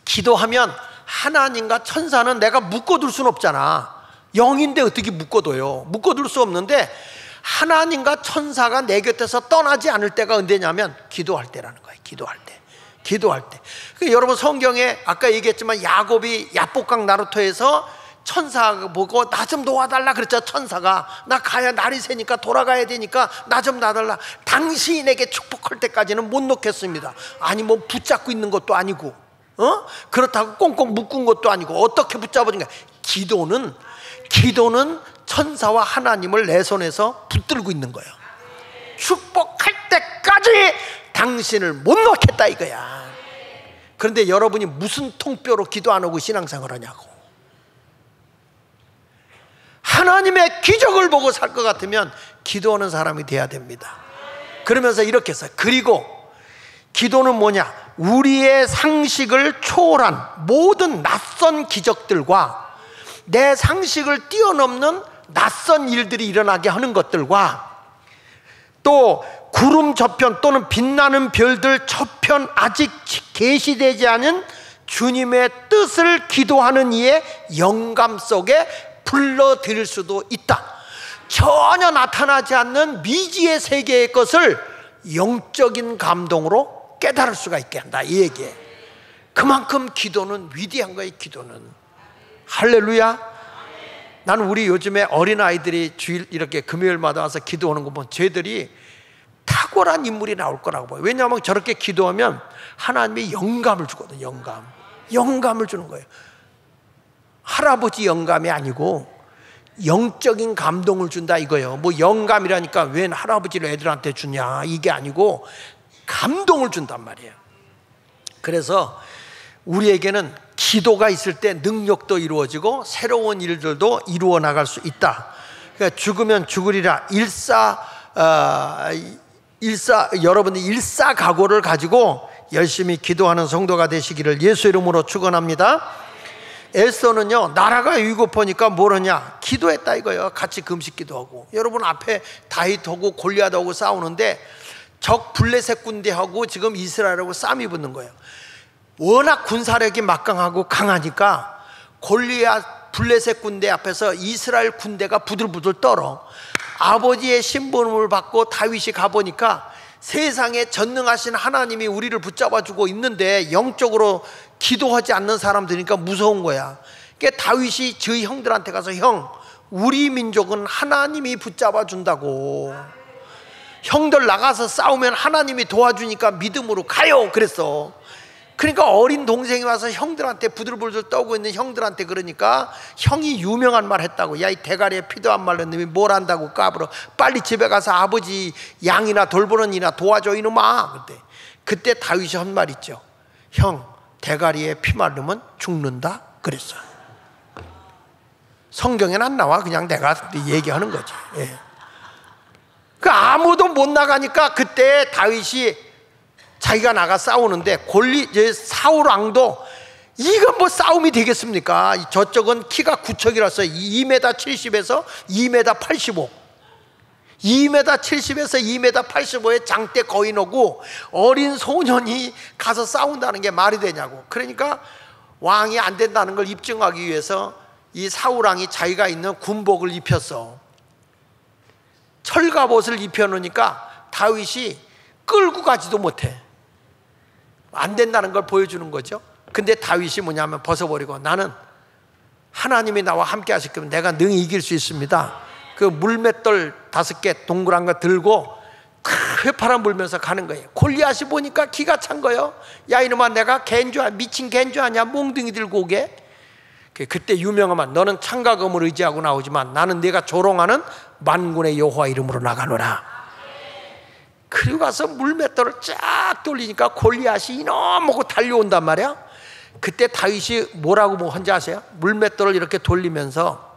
기도하면 하나님과 천사는 내가 묶어둘 수는 없잖아. 영인데 어떻게 묶어둬요? 묶어둘 수 없는데, 하나님과 천사가 내 곁에서 떠나지 않을 때가 언제냐면 기도할 때라는 거예요. 기도할 때. 그러니까 여러분, 성경에 아까 얘기했지만 야곱이 야복강 나루터에서 천사 보고 나 좀 도와달라 그랬죠. 천사가 나 가야 날이 새니까 돌아가야 되니까 나 좀 놔달라. 당신에게 축복할 때까지는 못 놓겠습니다. 아니 뭐 붙잡고 있는 것도 아니고, 그렇다고 꽁꽁 묶은 것도 아니고, 어떻게 붙잡아준가? 기도는 천사와 하나님을 내 손에서 붙들고 있는 거예요. 축복할 때까지 당신을 못 놓겠다 이거야. 그런데 여러분이 무슨 통뼈로 기도 안 하고 신앙생활 하냐고. 하나님의 기적을 보고 살 것 같으면 기도하는 사람이 돼야 됩니다. 그러면서 이렇게 했어요. 그리고 기도는 뭐냐? 우리의 상식을 초월한 모든 낯선 기적들과 내 상식을 뛰어넘는 낯선 일들이 일어나게 하는 것들과, 또 구름 저편 또는 빛나는 별들 저편 아직 계시되지 않은 주님의 뜻을 기도하는 이의 영감 속에 불러들일 수도 있다. 전혀 나타나지 않는 미지의 세계의 것을 영적인 감동으로 깨달을 수가 있게 한다, 이 얘기예요. 그만큼 기도는 위대한 거예요. 기도는. 할렐루야. 나는 우리 요즘에 어린아이들이 주일 이렇게 금요일마다 와서 기도하는 거 보면 쟤들이 탁월한 인물이 나올 거라고 봐요. 왜냐하면 저렇게 기도하면 하나님이 영감을 주거든요. 영감을 주는 거예요. 할아버지 영감이 아니고 영적인 감동을 준다 이거예요. 뭐 영감이라니까 웬 할아버지를 애들한테 주냐, 이게 아니고 감동을 준단 말이에요. 그래서 우리에게는 기도가 있을 때 능력도 이루어지고 새로운 일들도 이루어 나갈 수 있다. 그러니까 죽으면 죽으리라. 여러분이 일사각오를 가지고 열심히 기도하는 성도가 되시기를 예수 이름으로 축원합니다. 에스더는요, 나라가 위급하니까 뭘 하냐? 기도했다 이거예요. 같이 금식 기도하고. 여러분, 앞에 다윗하고 골리앗하고 싸우는데 적 블레셋 군대하고 지금 이스라엘하고 싸움이 붙는 거예요. 워낙 군사력이 막강하고 강하니까 골리앗 블레셋 군대 앞에서 이스라엘 군대가 부들부들 떨어. 아버지의 신분을 받고 다윗이 가보니까 세상에 전능하신 하나님이 우리를 붙잡아주고 있는데 영적으로 기도하지 않는 사람들이니까 무서운 거야. 그러니까 다윗이 저희 형들한테 가서 형, 우리 민족은 하나님이 붙잡아준다고, 형들 나가서 싸우면 하나님이 도와주니까 믿음으로 가요 그랬어. 그러니까 어린 동생이 와서 형들한테 부들부들 떠고 있는 형들한테 그러니까 형이 유명한 말 했다고. 야, 이 대가리에 피도 안 말른 놈이 뭘 안다고 까불어. 빨리 집에 가서 아버지 양이나 돌보는 이나 도와줘 이놈아. 그때 다윗이 한 말 있죠. 형, 대가리에 피 마르면 죽는다 그랬어. 성경에는 안 나와. 그냥 내가 얘기하는 거지. 예. 그 아무도 못 나가니까 그때 다윗이 자기가 나가 싸우는데 사울 왕도 이건 뭐 싸움이 되겠습니까? 저쪽은 키가 구척이라서 2m 70에서 2m 85, 2m 70에서 2m 85에 장대 거인 오고 어린 소년이 가서 싸운다는 게 말이 되냐고. 그러니까 왕이 안 된다는 걸 입증하기 위해서 이 사울 왕이 자기가 있는 군복을 입혔어. 철갑옷을 입혀놓으니까 다윗이 끌고 가지도 못해. 안 된다는 걸 보여주는 거죠. 근데 다윗이 뭐냐면 벗어버리고 나는 하나님이 나와 함께 하실 거면 내가 능히 이길 수 있습니다. 그 물맷돌 5개 동그란 거 들고 휘파람 불면서 가는 거예요. 골리앗이 보니까 기가 찬 거예요. 야, 이놈아, 내가 미친 갠줄 아냐? 몽둥이 들고 오게. 그때 유명하면 너는 창과금을 의지하고 나오지만 나는 네가 조롱하는 만군의 여호와 이름으로 나가노라. 그리고 가서 물맷돌을 쫙 돌리니까 골리앗이 이놈하고 달려온단 말이야. 그때 다윗이 뭐라고 한지 아세요? 물맷돌을 이렇게 돌리면서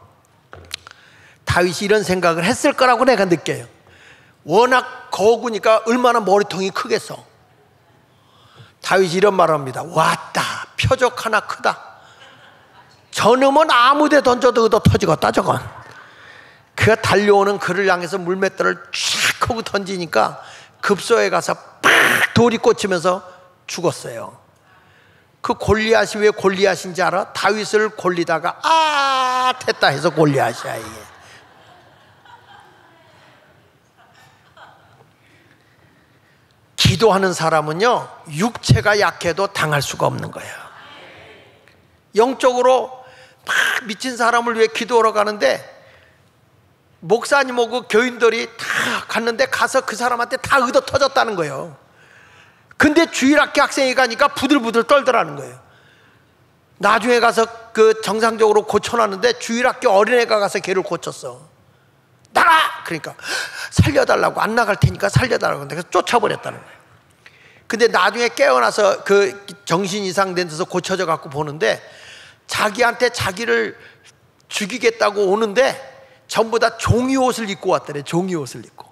다윗이 이런 생각을 했을 거라고 내가 느껴요. 워낙 거구니까 얼마나 머리통이 크겠어. 다윗이 이런 말을 합니다. 왔다, 표적 하나 크다. 저놈은 아무데 던져도 얻어 터지겠다 저건. 그가 달려오는 그를 향해서 물맷돌을 쫙 하고 던지니까 급소에 가서 팍 돌이 꽂히면서 죽었어요. 그 골리앗이 왜 골리앗인지 알아? 다윗을 골리다가 됐다 해서 골리앗이야 이게. 기도하는 사람은요, 육체가 약해도 당할 수가 없는 거예요. 영적으로 막 미친 사람을 위해 기도하러 가는데 목사님하고 교인들이 다 갔는데 가서 그 사람한테 다 얻어 터졌다는 거예요. 근데 주일학교 학생이 가니까 부들부들 떨더라는 거예요. 나중에 가서 그 정상적으로 고쳐놨는데 주일학교 어린애가 가서 걔를 고쳤어. 나가! 그러니까 살려달라고, 안 나갈 테니까 살려달라고. 그래서 쫓아버렸다는 거예요. 근데 나중에 깨어나서 그 정신 이상된 데서 고쳐져 갖고 보는데 자기한테 자기를 죽이겠다고 오는데 전부 다 종이옷을 입고 왔더래. 종이옷을 입고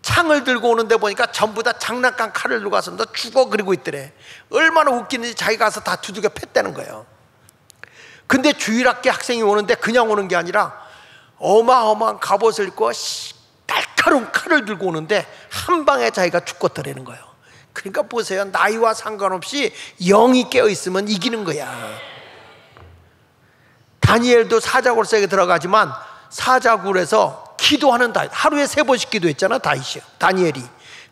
창을 들고 오는데 보니까 전부 다 장난감 칼을 들고 와서 너 죽어 그러고 있더래. 얼마나 웃기는지 자기가 가서 다 두들겨 팼다는 거예요. 근데 주일학교 학생이 오는데 그냥 오는 게 아니라 어마어마한 갑옷을 입고 날카로운 칼을 들고 오는데 한 방에 자기가 죽겠더라는 거예요. 그러니까 보세요, 나이와 상관없이 영이 깨어있으면 이기는 거야. 다니엘도 사자굴 속에 들어가지만 사자굴에서 기도하는 다윗, 하루에 3번씩 기도했잖아 다니엘이.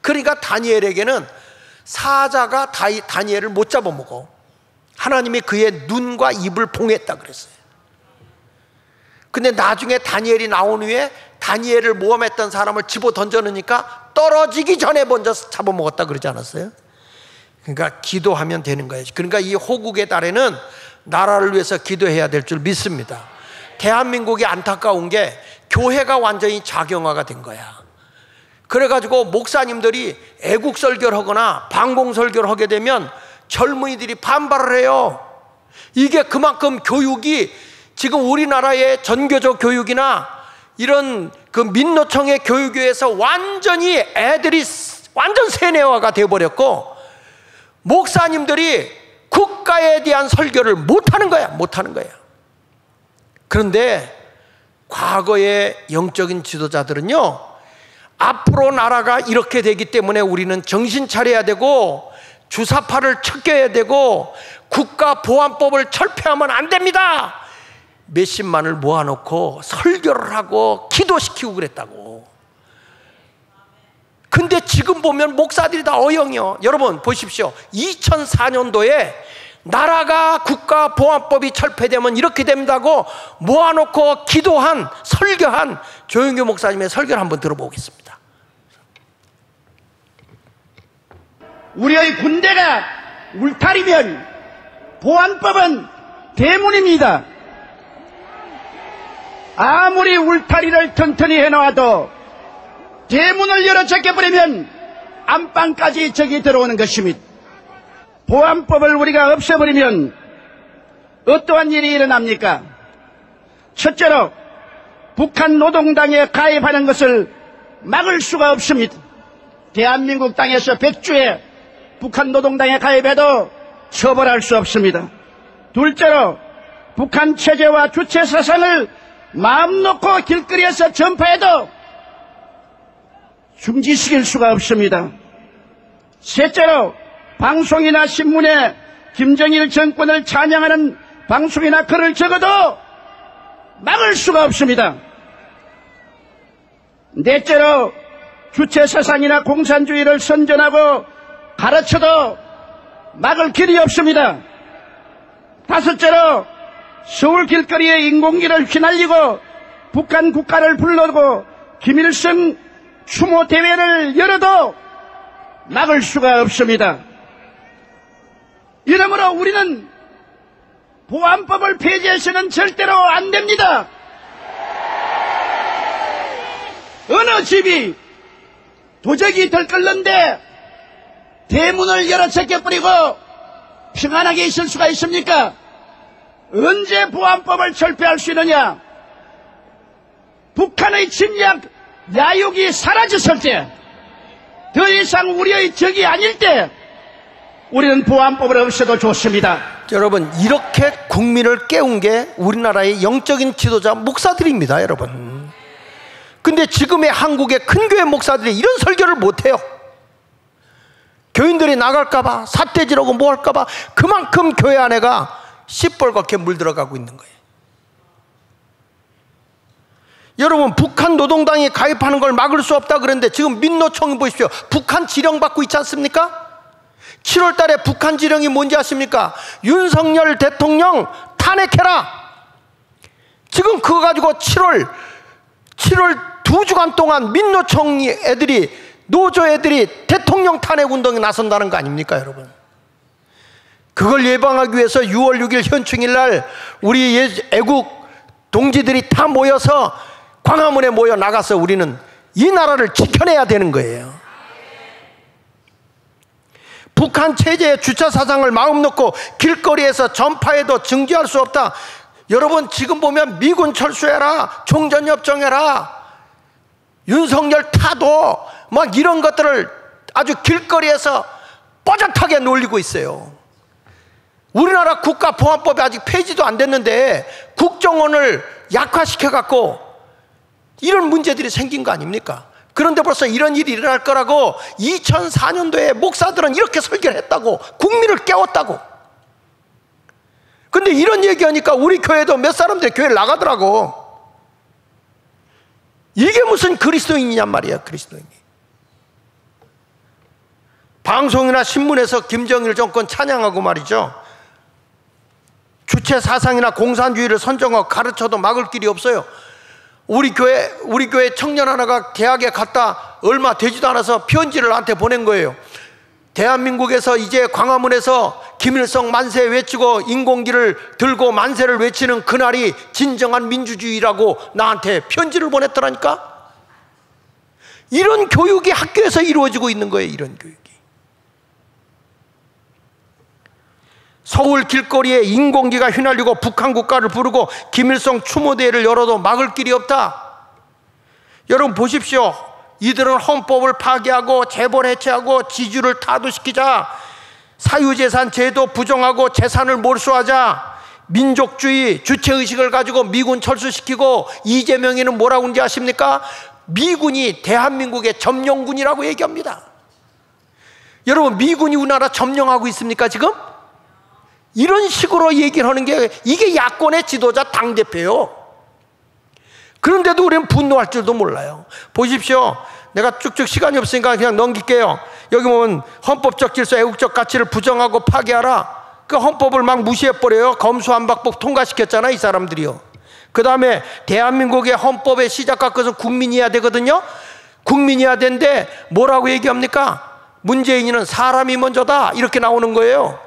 그러니까 다니엘에게는 사자가 다니엘을 못 잡아먹어. 하나님이 그의 눈과 입을 봉했다 그랬어요. 근데 나중에 다니엘이 나온 후에 다니엘을 모함했던 사람을 집어 던져놓으니까 떨어지기 전에 먼저 잡아먹었다 그러지 않았어요? 그러니까 기도하면 되는 거예요. 그러니까 이 호국의 달에는 나라를 위해서 기도해야 될 줄 믿습니다. 대한민국이 안타까운 게 교회가 완전히 작용화가 된 거야. 그래가지고 목사님들이 애국 설교를 하거나 방공 설교를 하게 되면 젊은이들이 반발을 해요. 이게 그만큼 교육이 지금 우리나라의 전교조 교육이나 이런 그 민노총의 교육에서 완전히 애들이 완전 세뇌화가 되어버렸고 목사님들이 국가에 대한 설교를 못하는 거야. 못하는 거야. 그런데 과거의 영적인 지도자들은요, 앞으로 나라가 이렇게 되기 때문에 우리는 정신 차려야 되고 주사파를 척겨야 되고 국가보안법을 철폐하면 안 됩니다. 몇십만을 모아놓고 설교를 하고 기도시키고 그랬다고. 근데 지금 보면 목사들이 다 어영이요. 여러분 보십시오. 2004년도에 나라가 국가보안법이 철폐되면 이렇게 된다고 모아놓고 기도한, 설교한 조영규 목사님의 설교를 한번 들어보겠습니다. 우리의 군대가 울타리면 보안법은 대문입니다. 아무리 울타리를 튼튼히 해놓아도 대문을 열어 제껴버리면 안방까지 적이 들어오는 것입니다. 보안법을 우리가 없애버리면 어떠한 일이 일어납니까? 첫째로 북한 노동당에 가입하는 것을 막을 수가 없습니다. 대한민국 땅에서 100주에 북한 노동당에 가입해도 처벌할 수 없습니다. 둘째로 북한 체제와 주체 사상을 마음 놓고 길거리에서 전파해도 중지시킬 수가 없습니다. 셋째로 방송이나 신문에 김정일 정권을 찬양하는 방송이나 글을 적어도 막을 수가 없습니다. 넷째로 주체 사상이나 공산주의를 선전하고 가르쳐도 막을 길이 없습니다. 다섯째로 서울 길거리에 인공기를 휘날리고 북한 국가를 불러고 김일성 추모 대회를 열어도 막을 수가 없습니다. 이러므로 우리는 보안법을 폐지해서는 절대로 안 됩니다. 어느 집이 도적이 들끓는데 대문을 열어 제껴버리고 평안하게 있을 수가 있습니까? 언제 보안법을 철폐할 수 있느냐? 북한의 침략 야욕이 사라졌을 때, 더 이상 우리의 적이 아닐 때 우리는 보안법을 없애도 좋습니다. 여러분, 이렇게 국민을 깨운 게 우리나라의 영적인 지도자 목사들입니다, 여러분. 근데 지금의 한국의 큰 교회 목사들이 이런 설교를 못해요. 교인들이 나갈까봐, 사태질하고 뭐 할까봐 그만큼 교회 안에가 시뻘겋게 물들어가고 있는 거예요. 여러분, 북한 노동당이 가입하는 걸 막을 수 없다 그랬는데 지금 민노총이 보십시오. 북한 지령받고 있지 않습니까? 7월 달에 북한 지령이 뭔지 아십니까? 윤석열 대통령 탄핵해라. 지금 그거 가지고 7월 2주간 동안 민노총 애들이, 노조 애들이 대통령 탄핵 운동에 나선다는 거 아닙니까, 여러분? 그걸 예방하기 위해서 6월 6일 현충일 날 우리 애국 동지들이 다 모여서 광화문에 모여 나가서 우리는 이 나라를 지켜내야 되는 거예요. 북한 체제의 주체 사상을 마음 놓고 길거리에서 전파해도 정지할 수 없다. 여러분, 지금 보면 미군 철수해라, 종전협정해라, 윤석열 타도 막 이런 것들을 아주 길거리에서 뻐젓하게 놀리고 있어요. 우리나라 국가보안법이 아직 폐지도 안 됐는데 국정원을 약화시켜갖고 이런 문제들이 생긴 거 아닙니까? 그런데 벌써 이런 일이 일어날 거라고 2004년도에 목사들은 이렇게 설교를 했다고, 국민을 깨웠다고. 근데 이런 얘기하니까 우리 교회도 몇 사람들이 교회를 나가더라고. 이게 무슨 그리스도인이냔 말이야, 그리스도인이. 방송이나 신문에서 김정일 정권 찬양하고 말이죠, 주체 사상이나 공산주의를 선정하고 가르쳐도 막을 길이 없어요. 우리 교회 청년 하나가 대학에 갔다 얼마 되지도 않아서 편지를 나한테 보낸 거예요. 대한민국에서 이제 광화문에서 김일성 만세 외치고 인공기를 들고 만세를 외치는 그날이 진정한 민주주의라고 나한테 편지를 보냈더라니까. 이런 교육이 학교에서 이루어지고 있는 거예요, 이런 교육이. 서울 길거리에 인공기가 휘날리고 북한 국가를 부르고 김일성 추모대회를 열어도 막을 길이 없다. 여러분 보십시오. 이들은 헌법을 파기하고 재벌 해체하고 지주를 타도시키자, 사유재산 제도 부정하고 재산을 몰수하자, 민족주의 주체의식을 가지고 미군 철수시키고, 이재명이는 뭐라고 하는지 아십니까? 미군이 대한민국의 점령군이라고 얘기합니다. 여러분, 미군이 우리나라 점령하고 있습니까 지금? 이런 식으로 얘기를 하는 게 이게 야권의 지도자 당대표예요. 그런데도 우리는 분노할 줄도 몰라요. 보십시오. 내가 쭉쭉 시간이 없으니까 그냥 넘길게요. 여기 보면 헌법적 질서, 애국적 가치를 부정하고 파괴하라. 그 헌법을 막 무시해버려요. 검수완박법 통과시켰잖아, 이 사람들이요. 그 다음에 대한민국의 헌법의 시작과 끝은 국민이어야 되거든요. 국민이어야 되는데 뭐라고 얘기합니까? 문재인이는 사람이 먼저다, 이렇게 나오는 거예요.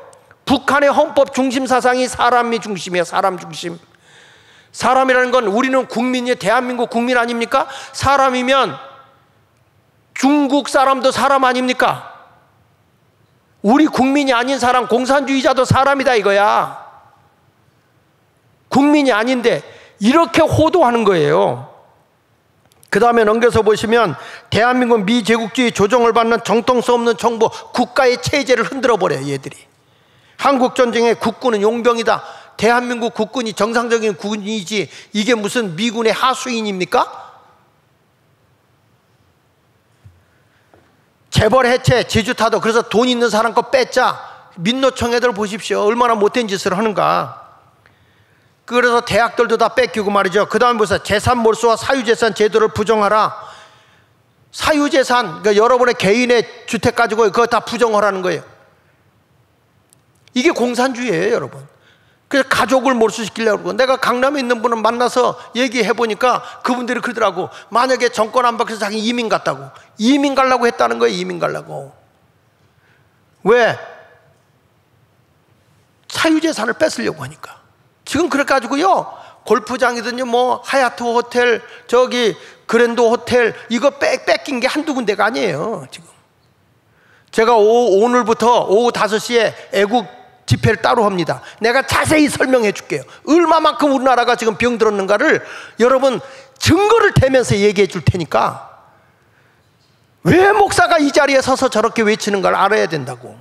북한의 헌법 중심 사상이 사람이 중심이에요. 사람 중심. 사람이라는 건 우리는 국민이 대한민국 국민 아닙니까? 사람이면 중국 사람도 사람 아닙니까? 우리 국민이 아닌 사람, 공산주의자도 사람이다 이거야. 국민이 아닌데 이렇게 호도하는 거예요. 그 다음에 넘겨서 보시면 대한민국 미제국주의 조정을 받는 정통성 없는 정부, 국가의 체제를 흔들어 버려요, 얘들이. 한국전쟁의 국군은 용병이다. 대한민국 국군이 정상적인 군이지 이게 무슨 미군의 하수인입니까? 재벌 해체, 제주타도. 그래서 돈 있는 사람 거 뺐자. 민노총 애들 보십시오. 얼마나 못된 짓을 하는가. 그래서 대학들도 다 뺏기고 말이죠. 그 다음에 보세요. 재산 몰수와 사유재산 제도를 부정하라. 사유재산, 그러니까 여러분의 개인의 주택 가지고 그거 다 부정하라는 거예요. 이게 공산주의예요, 여러분. 그래서 가족을 몰수시키려고 그러고, 내가 강남에 있는 분을 만나서 얘기해 보니까 그분들이 그러더라고. 만약에 정권 안 바뀌어서 자기 이민 갔다고. 이민 가려고 했다는 거예요, 이민 가려고. 왜? 사유재산을 뺏으려고 하니까. 지금 그래가지고요, 골프장이든지 뭐 하얏트 호텔, 저기 그랜드 호텔, 이거 뺏긴 게 한두 군데가 아니에요, 지금. 제가 오늘부터 오후 5시에 애국 집회를 따로 합니다. 내가 자세히 설명해 줄게요. 얼마만큼 우리나라가 지금 병들었는가를 여러분 증거를 대면서 얘기해 줄 테니까. 왜 목사가 이 자리에 서서 저렇게 외치는 걸 알아야 된다고.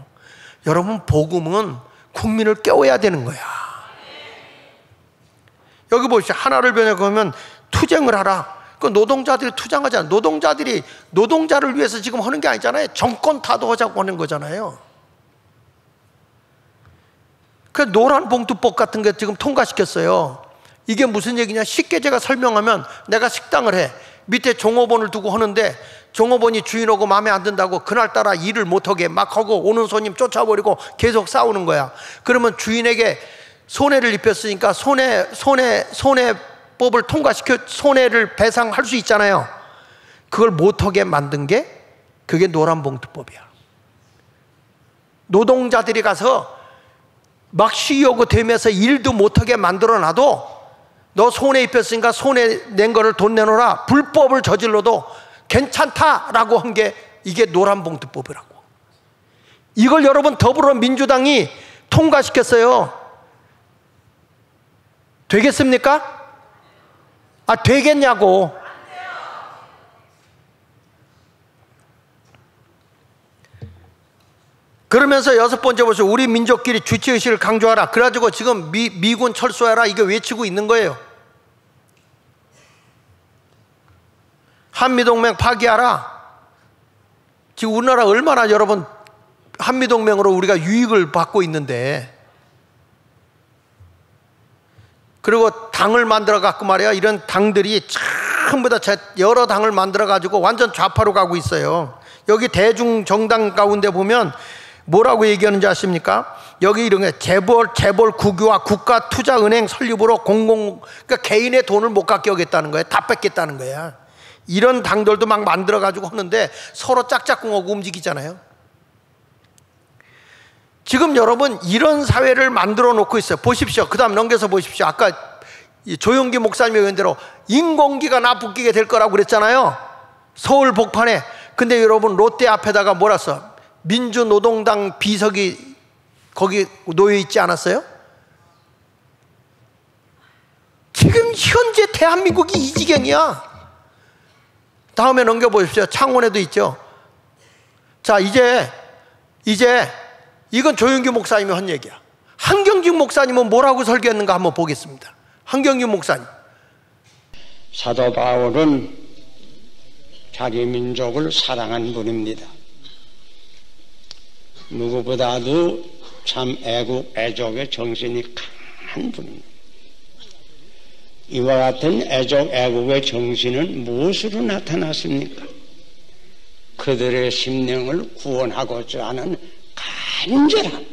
여러분, 복음은 국민을 깨워야 되는 거야. 여기 보십시오. 하나를 변혁하면 투쟁을 하라. 그 노동자들이 투쟁하잖아요. 노동자들이 노동자를 위해서 지금 하는 게 아니잖아요. 정권 타도하자고 하는 거잖아요. 그 노란 봉투법 같은 게 지금 통과시켰어요. 이게 무슨 얘기냐? 쉽게 제가 설명하면, 내가 식당을 해. 밑에 종업원을 두고 하는데 종업원이 주인하고 마음에 안 든다고 그날따라 일을 못하게 막 하고 오는 손님 쫓아버리고 계속 싸우는 거야. 그러면 주인에게 손해를 입혔으니까 손해법을 통과시켜 손해를 배상할 수 있잖아요. 그걸 못하게 만든 게 그게 노란봉투법이야. 노동자들이 가서 막 쉬려고 되면서 일도 못하게 만들어놔도 너 손해 입혔으니까 손해 낸 거를 돈 내놓으라. 불법을 저질러도 괜찮다라고 한 게 이게 노란봉투법이라고. 이걸 여러분 더불어민주당이 통과시켰어요. 되겠습니까? 아, 되겠냐고. 그러면서 6번째 보세요. 우리 민족끼리 주체의식을 강조하라. 그래가지고 지금 미군 철수하라 이게 외치고 있는 거예요. 한미동맹 파기하라. 지금 우리나라 얼마나 여러분 한미동맹으로 우리가 유익을 받고 있는데, 그리고 당을 만들어 갖고 말이야, 이런 당들이 전부 다 여러 당을 만들어 가지고 완전 좌파로 가고 있어요. 여기 대중정당 가운데 보면 뭐라고 얘기하는지 아십니까? 여기 이런 게 재벌 국유화, 국가투자은행 설립으로 그러니까 개인의 돈을 못 갖게 하겠다는 거예요. 다 뺏겠다는 거야. 이런 당들도 막 만들어 가지고 하는데 서로 짝짝꿍하고 움직이잖아요. 지금 여러분 이런 사회를 만들어 놓고 있어요. 보십시오. 그 다음 넘겨서 보십시오. 아까 조용기 목사님이 의견대로 인공기가 나쁘게 될 거라고 그랬잖아요. 서울 복판에. 근데 여러분 롯데 앞에다가 뭐라 써? 민주노동당 비석이 거기 놓여 있지 않았어요? 지금 현재 대한민국이 이 지경이야. 다음에 넘겨보십시오. 창원에도 있죠. 자, 이제 이건 조용기 목사님이 한 얘기야. 한경직 목사님은 뭐라고 설교했는가 한번 보겠습니다. 한경직 목사님. 사도 바울은 자기 민족을 사랑한 분입니다. 누구보다도 참 애국, 애족의 정신이 강한 분입니다. 이와 같은 애족, 애국의 정신은 무엇으로 나타났습니까? 그들의 심령을 구원하고자 하는 간절한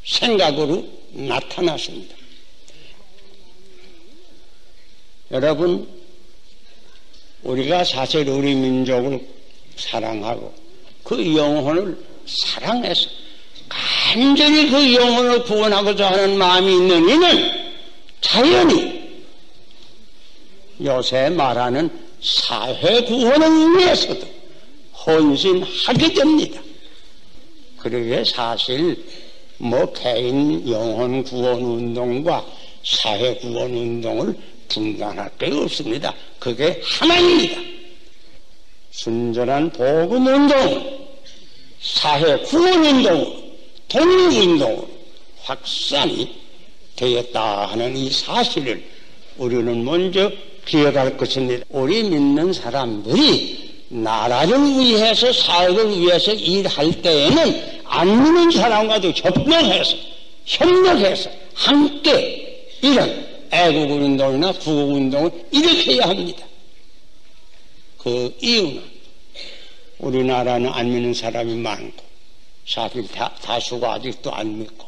생각으로 나타났습니다. 여러분, 우리가 사실 우리 민족을 사랑하고 그 영혼을 사랑해서 간절히 그 영혼을 구원하고자 하는 마음이 있는 이는 자연히 요새 말하는 사회 구원을 위해서도 헌신하게 됩니다. 그러기에 사실 개인 영혼 구원 운동과 사회 구원 운동을 분간할 게 없습니다. 그게 하나입니다. 순전한 복음 운동은 사회 구원 운동, 독립 운동으로 확산이 되었다 하는 이 사실을 우리는 먼저 기억할 것입니다. 우리 믿는 사람들이 나라를 위해서 사회를 위해서 일할 때에는 안 믿는 사람과도 협력해서 함께 이런 애국운동이나 구국운동을 일으켜야 합니다. 그 이유는 우리나라는 안 믿는 사람이 많고 사실 다수가 아직도 안 믿고,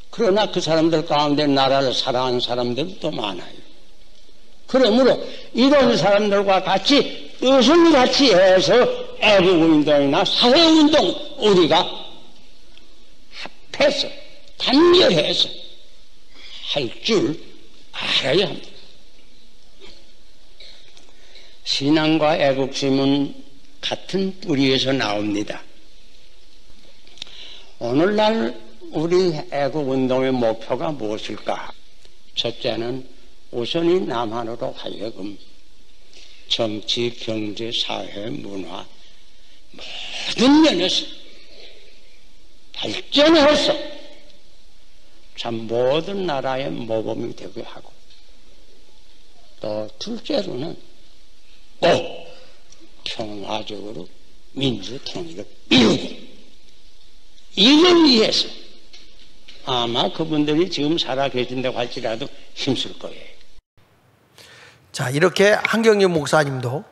그러나 그 사람들 가운데 나라를 사랑하는 사람들도 많아요. 그러므로 이런 사람들과 같이 뜻을 같이 해서 애국운동이나 사회운동 우리가 합해서 단결해서 할 줄 알아야 합니다. 신앙과 애국심은 같은 뿌리에서 나옵니다. 오늘날 우리 애국운동의 목표가 무엇일까? 첫째는 우선이 남한으로 하여금 정치, 경제, 사회, 문화 모든 면에서 발전해서 참 모든 나라의 모범이 되게 하고, 또 둘째로는 꼭 평화적으로 민주통일을 이루고, 이걸 위해서 아마 그분들이 지금 살아계신다고 할지라도 힘쓸 거예요. 자, 이렇게 한경림 목사님도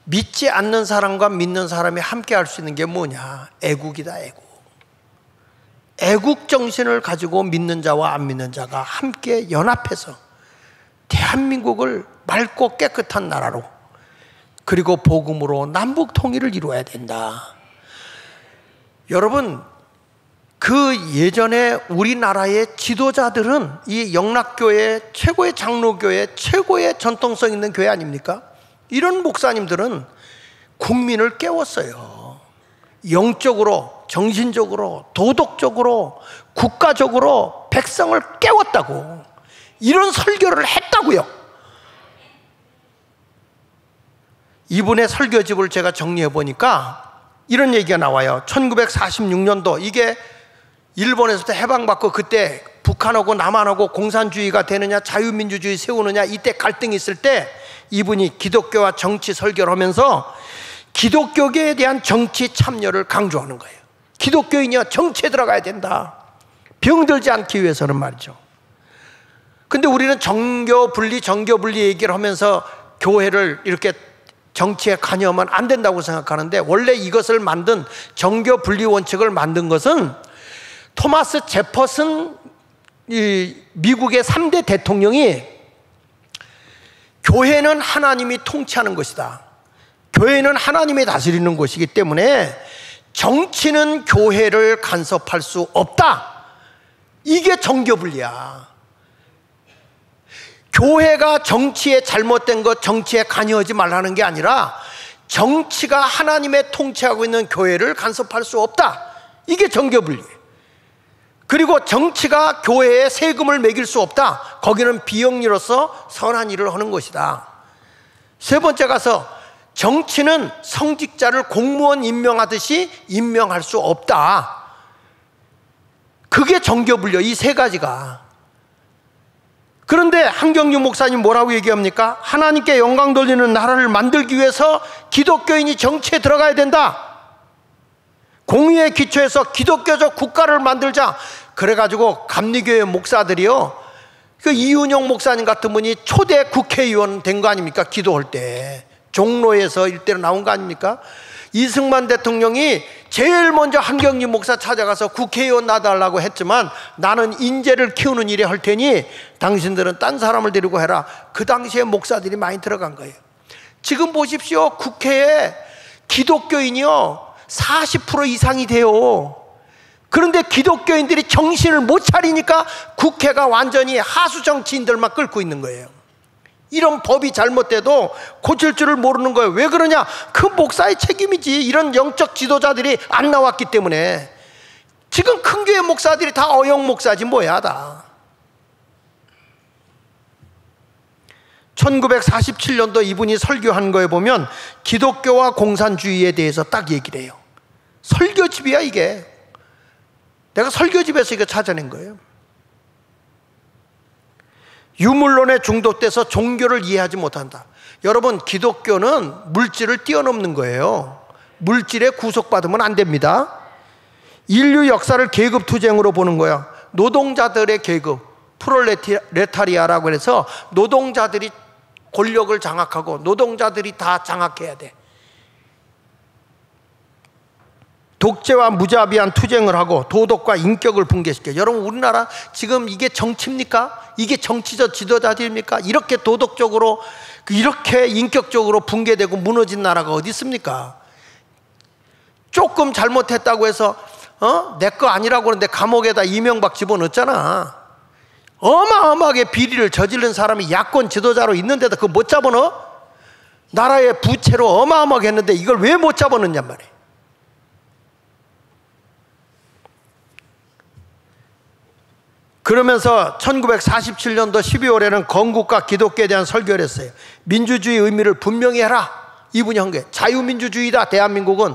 믿지 않는 사람과 믿는 사람이 함께 할 수 있는 게 뭐냐? 애국이다, 애국. 애국 정신을 가지고 믿는 자와 안 믿는 자가 함께 연합해서 대한민국을 맑고 깨끗한 나라로, 그리고 복음으로 남북 통일을 이루어야 된다. 여러분, 그 예전에 우리나라의 지도자들은 이 영락교회 최고의 장로교회, 최고의 전통성 있는 교회 아닙니까? 이런 목사님들은 국민을 깨웠어요. 영적으로, 정신적으로, 도덕적으로, 국가적으로 백성을 깨웠다고. 이런 설교를 했다고요. 이분의 설교집을 제가 정리해 보니까 이런 얘기가 나와요. 1946년도, 이게 일본에서부터 해방받고 그때 북한하고 남한하고 공산주의가 되느냐 자유민주주의 세우느냐 이때 갈등이 있을 때 이분이 기독교와 정치 설교를 하면서 기독교계에 대한 정치 참여를 강조하는 거예요. 기독교인이야 정치에 들어가야 된다. 병들지 않기 위해서는 말이죠. 근데 우리는 정교 분리 얘기를 하면서 교회를 이렇게 정치에 관여하면 안 된다고 생각하는데, 원래 이것을 만든 정교 분리 원칙을 만든 것은 토마스 제퍼슨, 이 미국의 3대 대통령이 교회는 하나님이 통치하는 것이다. 교회는 하나님이 다스리는 것이기 때문에 정치는 교회를 간섭할 수 없다. 이게 정교분리야. 교회가 정치에 잘못된 것, 정치에 관여하지 말라는 게 아니라 정치가 하나님의 통치하고 있는 교회를 간섭할 수 없다. 이게 정교분리. 그리고 정치가 교회에 세금을 매길 수 없다. 거기는 비영리로서 선한 일을 하는 것이다. 세 번째 가서 정치는 성직자를 공무원 임명하듯이 임명할 수 없다. 그게 정교분리야. 이 세 가지가. 그런데 한경림 목사님 뭐라고 얘기합니까? 하나님께 영광 돌리는 나라를 만들기 위해서 기독교인이 정치에 들어가야 된다. 공의에 기초해서 기독교적 국가를 만들자. 그래가지고 감리교회 목사들이요, 그 이윤영 목사님 같은 분이 초대 국회의원 된 거 아닙니까? 기도할 때 종로에서 일대로 나온 거 아닙니까? 이승만 대통령이 제일 먼저 한경림 목사 찾아가서 국회의원 놔달라고 했지만, 나는 인재를 키우는 일에 할 테니 당신들은 딴 사람을 데리고 해라. 그 당시에 목사들이 많이 들어간 거예요. 지금 보십시오. 국회에 기독교인이요 40% 이상이 돼요. 그런데 기독교인들이 정신을 못 차리니까 국회가 완전히 하수 정치인들만 끌고 있는 거예요. 이런 법이 잘못돼도 고칠 줄을 모르는 거예요. 왜 그러냐? 그 목사의 책임이지. 이런 영적 지도자들이 안 나왔기 때문에. 지금 큰 교회 목사들이 다 어영 목사지 뭐야 다. 1947년도 이분이 설교한 거에 보면 기독교와 공산주의에 대해서 딱 얘기를 해요. 설교집이야 이게. 내가 설교집에서 이거 찾아낸 거예요. 유물론에 중독돼서 종교를 이해하지 못한다. 여러분, 기독교는 물질을 뛰어넘는 거예요. 물질에 구속받으면 안 됩니다. 인류 역사를 계급투쟁으로 보는 거야. 노동자들의 계급, 프롤레타리아라고 해서 노동자들이 권력을 장악하고 노동자들이 다 장악해야 돼. 독재와 무자비한 투쟁을 하고 도덕과 인격을 붕괴시켜. 여러분, 우리나라 지금 이게 정치입니까? 이게 정치적 지도자들입니까? 이렇게 도덕적으로, 이렇게 인격적으로 붕괴되고 무너진 나라가 어디 있습니까? 조금 잘못했다고 해서 내 거 아니라고 하는데 감옥에다 이명박 집어넣었잖아. 어마어마하게 비리를 저지른 사람이 야권 지도자로 있는데도 그거 못 잡아넣어? 나라의 부채로 어마어마하게 했는데 이걸 왜 못 잡아넣냔 말이에요. 그러면서 1947년도 12월에는 건국과 기독교에 대한 설교를 했어요. 민주주의 의미를 분명히 해라. 이분이 한 게 자유민주주의다 대한민국은.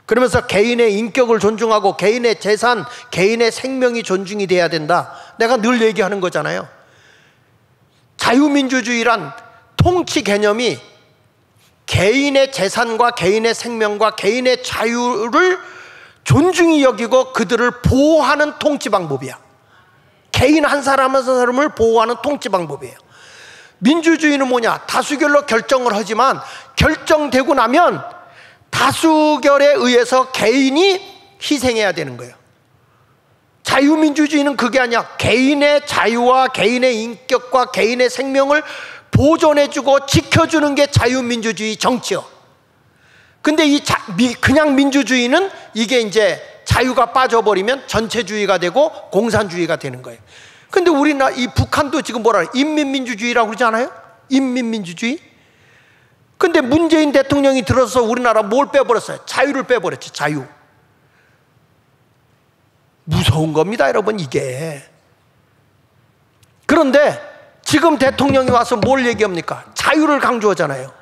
그러면서 개인의 인격을 존중하고 개인의 재산, 개인의 생명이 존중이 돼야 된다. 내가 늘 얘기하는 거잖아요. 자유민주주의란 통치 개념이 개인의 재산과 개인의 생명과 개인의 자유를 존중히 여기고 그들을 보호하는 통치 방법이야. 개인 한 사람 한 사람을 보호하는 통치 방법이에요. 민주주의는 뭐냐? 다수결로 결정을 하지만 결정되고 나면 다수결에 의해서 개인이 희생해야 되는 거예요. 자유민주주의는 그게 아니야. 개인의 자유와 개인의 인격과 개인의 생명을 보존해주고 지켜주는 게 자유민주주의 정치요. 근데 이 그냥 민주주의는 이게 이제 자유가 빠져버리면 전체주의가 되고 공산주의가 되는 거예요. 근데 우리나라 이 북한도 지금 뭐라 그래? 인민민주주의라고 그러지 않아요? 인민민주주의? 근데 문재인 대통령이 들어서 우리나라 뭘 빼버렸어요? 자유를 빼버렸지. 자유. 무서운 겁니다 여러분 이게. 그런데 지금 대통령이 와서 뭘 얘기합니까? 자유를 강조하잖아요.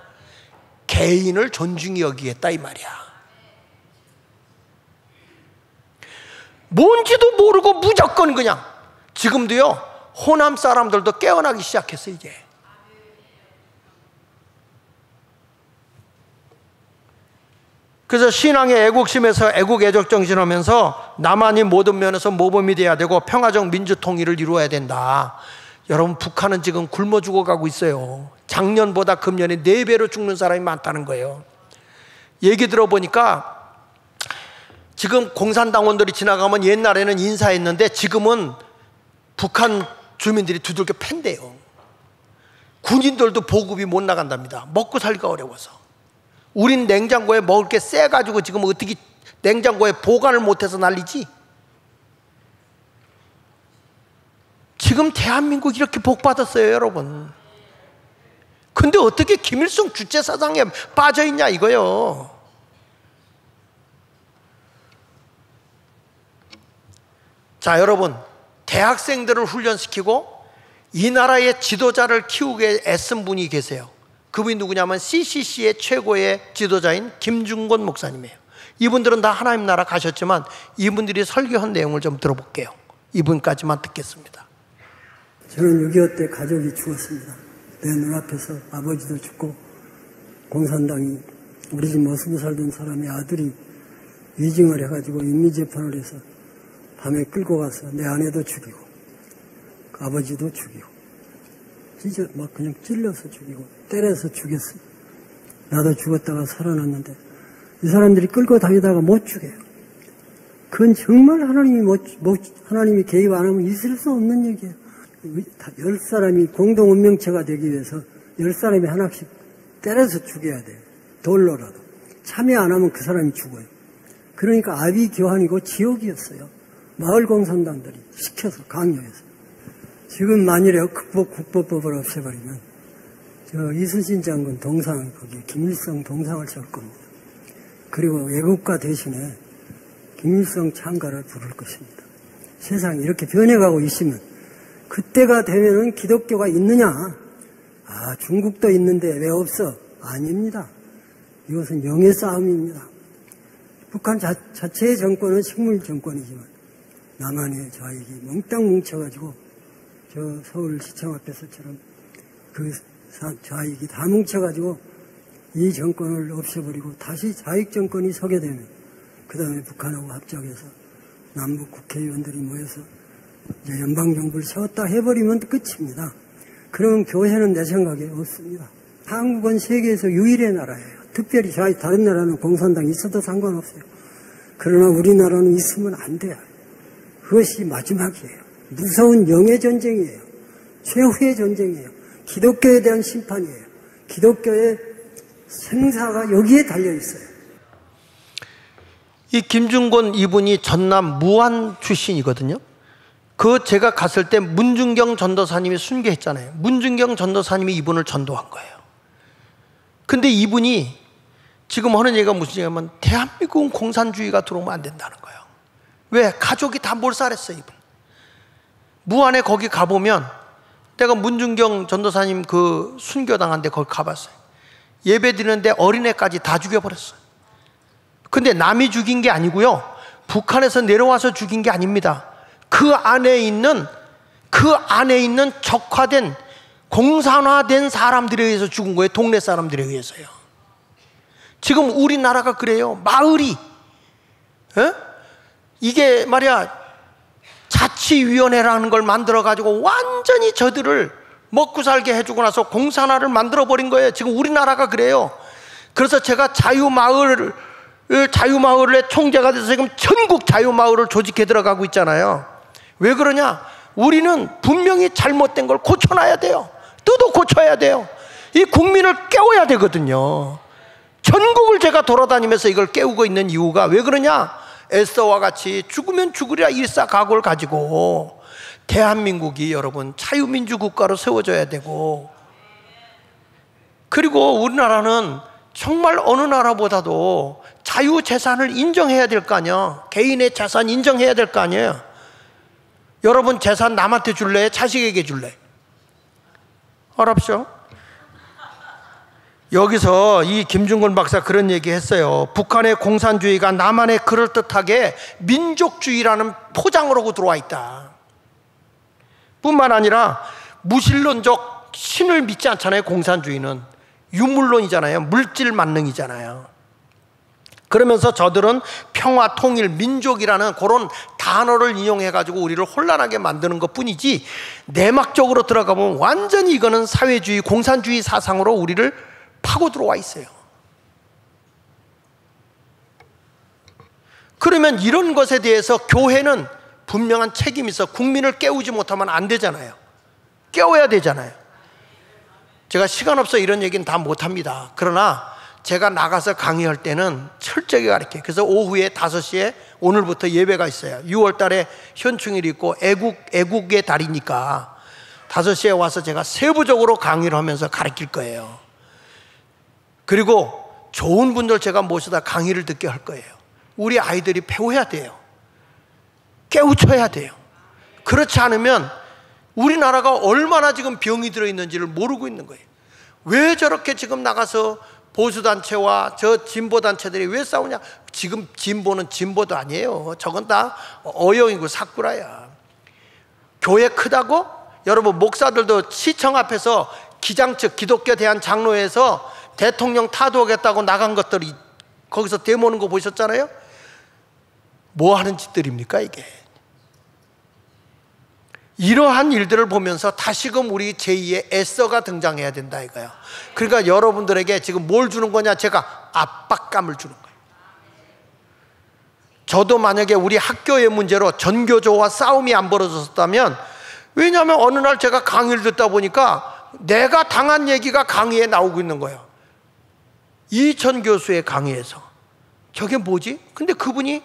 개인을 존중히 여기겠다 이 말이야. 뭔지도 모르고 무조건 그냥. 지금도요 호남 사람들도 깨어나기 시작했어요 이제. 그래서 신앙의 애국심에서 애국 애적 정신하면서 나만이 모든 면에서 모범이 돼야 되고 평화적 민주통일을 이루어야 된다. 여러분 북한은 지금 굶어 죽어가고 있어요. 작년보다 금년에 4배로 죽는 사람이 많다는 거예요. 얘기 들어보니까 지금 공산당원들이 지나가면 옛날에는 인사했는데 지금은 북한 주민들이 두들겨 팬대요. 군인들도 보급이 못 나간답니다. 먹고 살기가 어려워서. 우린 냉장고에 먹을 게 세가지고 지금 어떻게 냉장고에 보관을 못해서 난리지. 지금 대한민국 이렇게 복받았어요 여러분. 근데 어떻게 김일성 주체사상에 빠져있냐 이거요. 자 여러분, 대학생들을 훈련시키고 이 나라의 지도자를 키우게 애쓴 분이 계세요. 그분이 누구냐면 CCC의 최고의 지도자인 김중곤 목사님이에요. 이분들은 다 하나님 나라 가셨지만 이분들이 설교한 내용을 좀 들어볼게요. 이분까지만 듣겠습니다. 저는 6.25 때 가족이 죽었습니다. 내 눈앞에서 아버지도 죽고 공산당이 우리 집 모습을 살던 사람의 아들이 위증을 해가지고 인미재판을 해서 밤에 끌고 가서 내 아내도 죽이고 아버지도 죽이고 진짜 막 그냥 찔러서 죽이고 때려서 죽였어. 나도 죽었다가 살아났는데 이 사람들이 끌고 다니다가 못 죽여요. 그건 정말 하나님이 개입 안 하면 있을 수 없는 얘기예요. 10사람이 공동 운명체가 되기 위해서 10사람이 하나씩 때려서 죽여야 돼요. 돌로라도. 참여 안 하면 그 사람이 죽어요. 그러니까 아비 교환이고 지옥이었어요. 마을 공산당들이 시켜서 강요해서. 지금 만일에 국보법을 없애버리면 이순신 장군 동상 거기 김일성 동상을 세울 겁니다. 그리고 애국가 대신에 김일성 창가를 부를 것입니다. 세상이 이렇게 변해가고 있으면 그때가 되면은 기독교가 있느냐? 아, 중국도 있는데 왜 없어? 아닙니다. 이것은 영의 싸움입니다. 북한 자체의 정권은 식물 정권이지만 남한의 좌익이 몽땅 뭉쳐가지고 저 서울시청 앞에서처럼 그 좌익이 다 뭉쳐가지고 이 정권을 없애버리고 다시 좌익 정권이 서게 되면 그 다음에 북한하고 합작해서 남북 국회의원들이 모여서 이제 연방정부를 세웠다 해버리면 끝입니다. 그러면 교회는 내 생각에 없습니다. 한국은 세계에서 유일의 나라예요. 특별히 다른 나라는 공산당이 있어도 상관없어요. 그러나 우리나라는 있으면 안 돼요. 그것이 마지막이에요. 무서운 영의 전쟁이에요. 최후의 전쟁이에요. 기독교에 대한 심판이에요. 기독교의 생사가 여기에 달려있어요. 이 김중곤 이분이 전남 무안 출신이거든요. 그 제가 갔을 때 문중경 전도사님이 순교했잖아요. 문중경 전도사님이 이분을 전도한 거예요. 근데 이분이 지금 하는 얘기가 무슨 얘기냐면 대한민국은 공산주의가 들어오면 안 된다는 거예요. 왜? 가족이 다 몰살했어 이분. 무안에 거기 가보면 내가 문중경 전도사님 그 순교당한 데 거기 가봤어요. 예배 드리는데 어린애까지 다 죽여버렸어요. 근데 남이 죽인 게 아니고요, 북한에서 내려와서 죽인 게 아닙니다. 그 안에 있는 적화된 공산화된 사람들에 의해서 죽은 거예요. 동네 사람들에 의해서요. 지금 우리나라가 그래요. 마을이 이게 말이야 자치위원회라는 걸 만들어가지고 완전히 저들을 먹고 살게 해주고 나서 공산화를 만들어버린 거예요. 지금 우리나라가 그래요. 그래서 제가 자유마을의 총재가 돼서 지금 전국 자유마을을 조직해 들어가고 있잖아요. 왜 그러냐? 우리는 분명히 잘못된 걸 고쳐놔야 돼요. 뜯어 고쳐야 돼요. 이 국민을 깨워야 되거든요. 전국을 제가 돌아다니면서 이걸 깨우고 있는 이유가 왜 그러냐? 에스더와 같이 죽으면 죽으리라 일사각오를 가지고 대한민국이 여러분 자유민주 국가로 세워져야 되고, 그리고 우리나라는 정말 어느 나라보다도 자유재산을 인정해야 될 거 아니야. 개인의 재산 인정해야 될 거 아니에요. 여러분 재산 남한테 줄래? 자식에게 줄래? 알았죠? 여기서 이 김중곤 박사 그런 얘기 했어요. 북한의 공산주의가 남한에 그럴듯하게 민족주의라는 포장을 하고 들어와 있다. 뿐만 아니라 무신론적 신을 믿지 않잖아요. 공산주의는 유물론이잖아요. 물질 만능이잖아요. 그러면서 저들은 평화, 통일, 민족이라는 그런 단어를 인용해가지고 우리를 혼란하게 만드는 것 뿐이지, 내막적으로 들어가보면 완전히 이거는 사회주의, 공산주의 사상으로 우리를 파고 들어와 있어요. 그러면 이런 것에 대해서 교회는 분명한 책임이 있어. 국민을 깨우지 못하면 안 되잖아요. 깨워야 되잖아요. 제가 시간 없어 이런 얘기는 다 못합니다. 그러나 제가 나가서 강의할 때는 철저하게 가르쳐요. 그래서 오후에 5시에 오늘부터 예배가 있어요. 6월 달에 현충일이 있고 애국의 달이니까 5시에 와서 제가 세부적으로 강의를 하면서 가르칠 거예요. 그리고 좋은 분들 제가 모셔다 강의를 듣게 할 거예요. 우리 아이들이 배워야 돼요. 깨우쳐야 돼요. 그렇지 않으면 우리나라가 얼마나 지금 병이 들어있는지를 모르고 있는 거예요. 왜 저렇게 지금 나가서 보수단체와 저 진보단체들이 왜 싸우냐? 지금 진보는 진보도 아니에요. 저건 다 어영이고 사꾸라야. 교회 크다고? 여러분 목사들도 시청 앞에서 기장측 기독교 대한장로회에서 대통령 타도하겠다고 나간 것들이 거기서 데모는 거 보셨잖아요? 뭐 하는 짓들입니까 이게? 이러한 일들을 보면서 다시금 우리 제2의 에서가 등장해야 된다 이거예요. 그러니까 여러분들에게 지금 뭘 주는 거냐? 제가 압박감을 주는 거예요. 저도 만약에 우리 학교의 문제로 전교조와 싸움이 안 벌어졌다면, 왜냐하면 어느 날 제가 강의를 듣다 보니까 내가 당한 얘기가 강의에 나오고 있는 거예요. 이천 교수의 강의에서. 저게 뭐지? 근데 그분이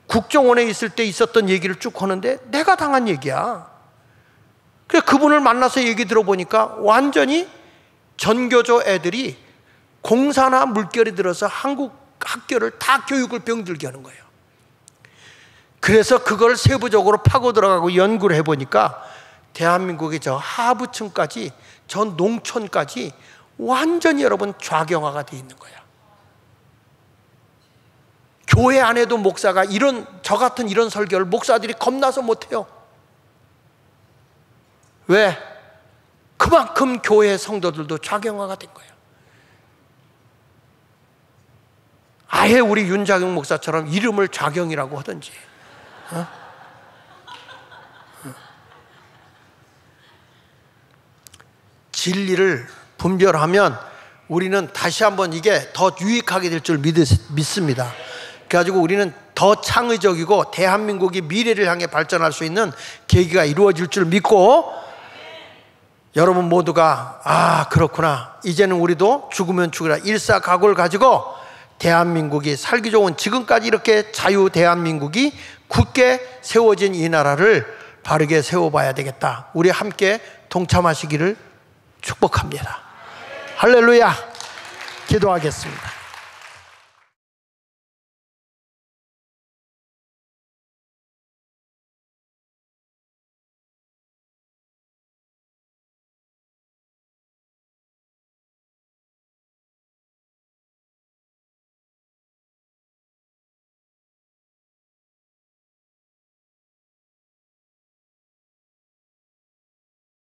국정원에 있을 때 있었던 얘기를 쭉 하는데 내가 당한 얘기야. 그래서 그분을 만나서 얘기 들어보니까 완전히 전교조 애들이 공사나 물결이 들어서 한국 학교를 다 교육을 병들게 하는 거예요. 그래서 그걸 세부적으로 파고 들어가고 연구를 해보니까 대한민국의 저 하부층까지, 저 농촌까지 완전히 여러분 좌경화가 되어 있는 거예요. 교회 안에도 목사가 저 같은 이런 설교를 목사들이 겁나서 못해요. 왜? 그만큼 교회 성도들도 좌경화가 된 거예요. 아예 우리 윤자경 목사처럼 이름을 좌경이라고 하든지. 진리를 분별하면 우리는 다시 한번 이게 더 유익하게 될 줄 믿습니다. 그래가지고 우리는 더 창의적이고 대한민국이 미래를 향해 발전할 수 있는 계기가 이루어질 줄 믿고, 여러분 모두가 그렇구나, 이제는 우리도 죽으면 죽으라 일사각오를 가지고 대한민국이 살기 좋은, 지금까지 이렇게 자유 대한민국이 굳게 세워진 이 나라를 바르게 세워봐야 되겠다. 우리 함께 동참하시기를 축복합니다. 할렐루야. 기도하겠습니다.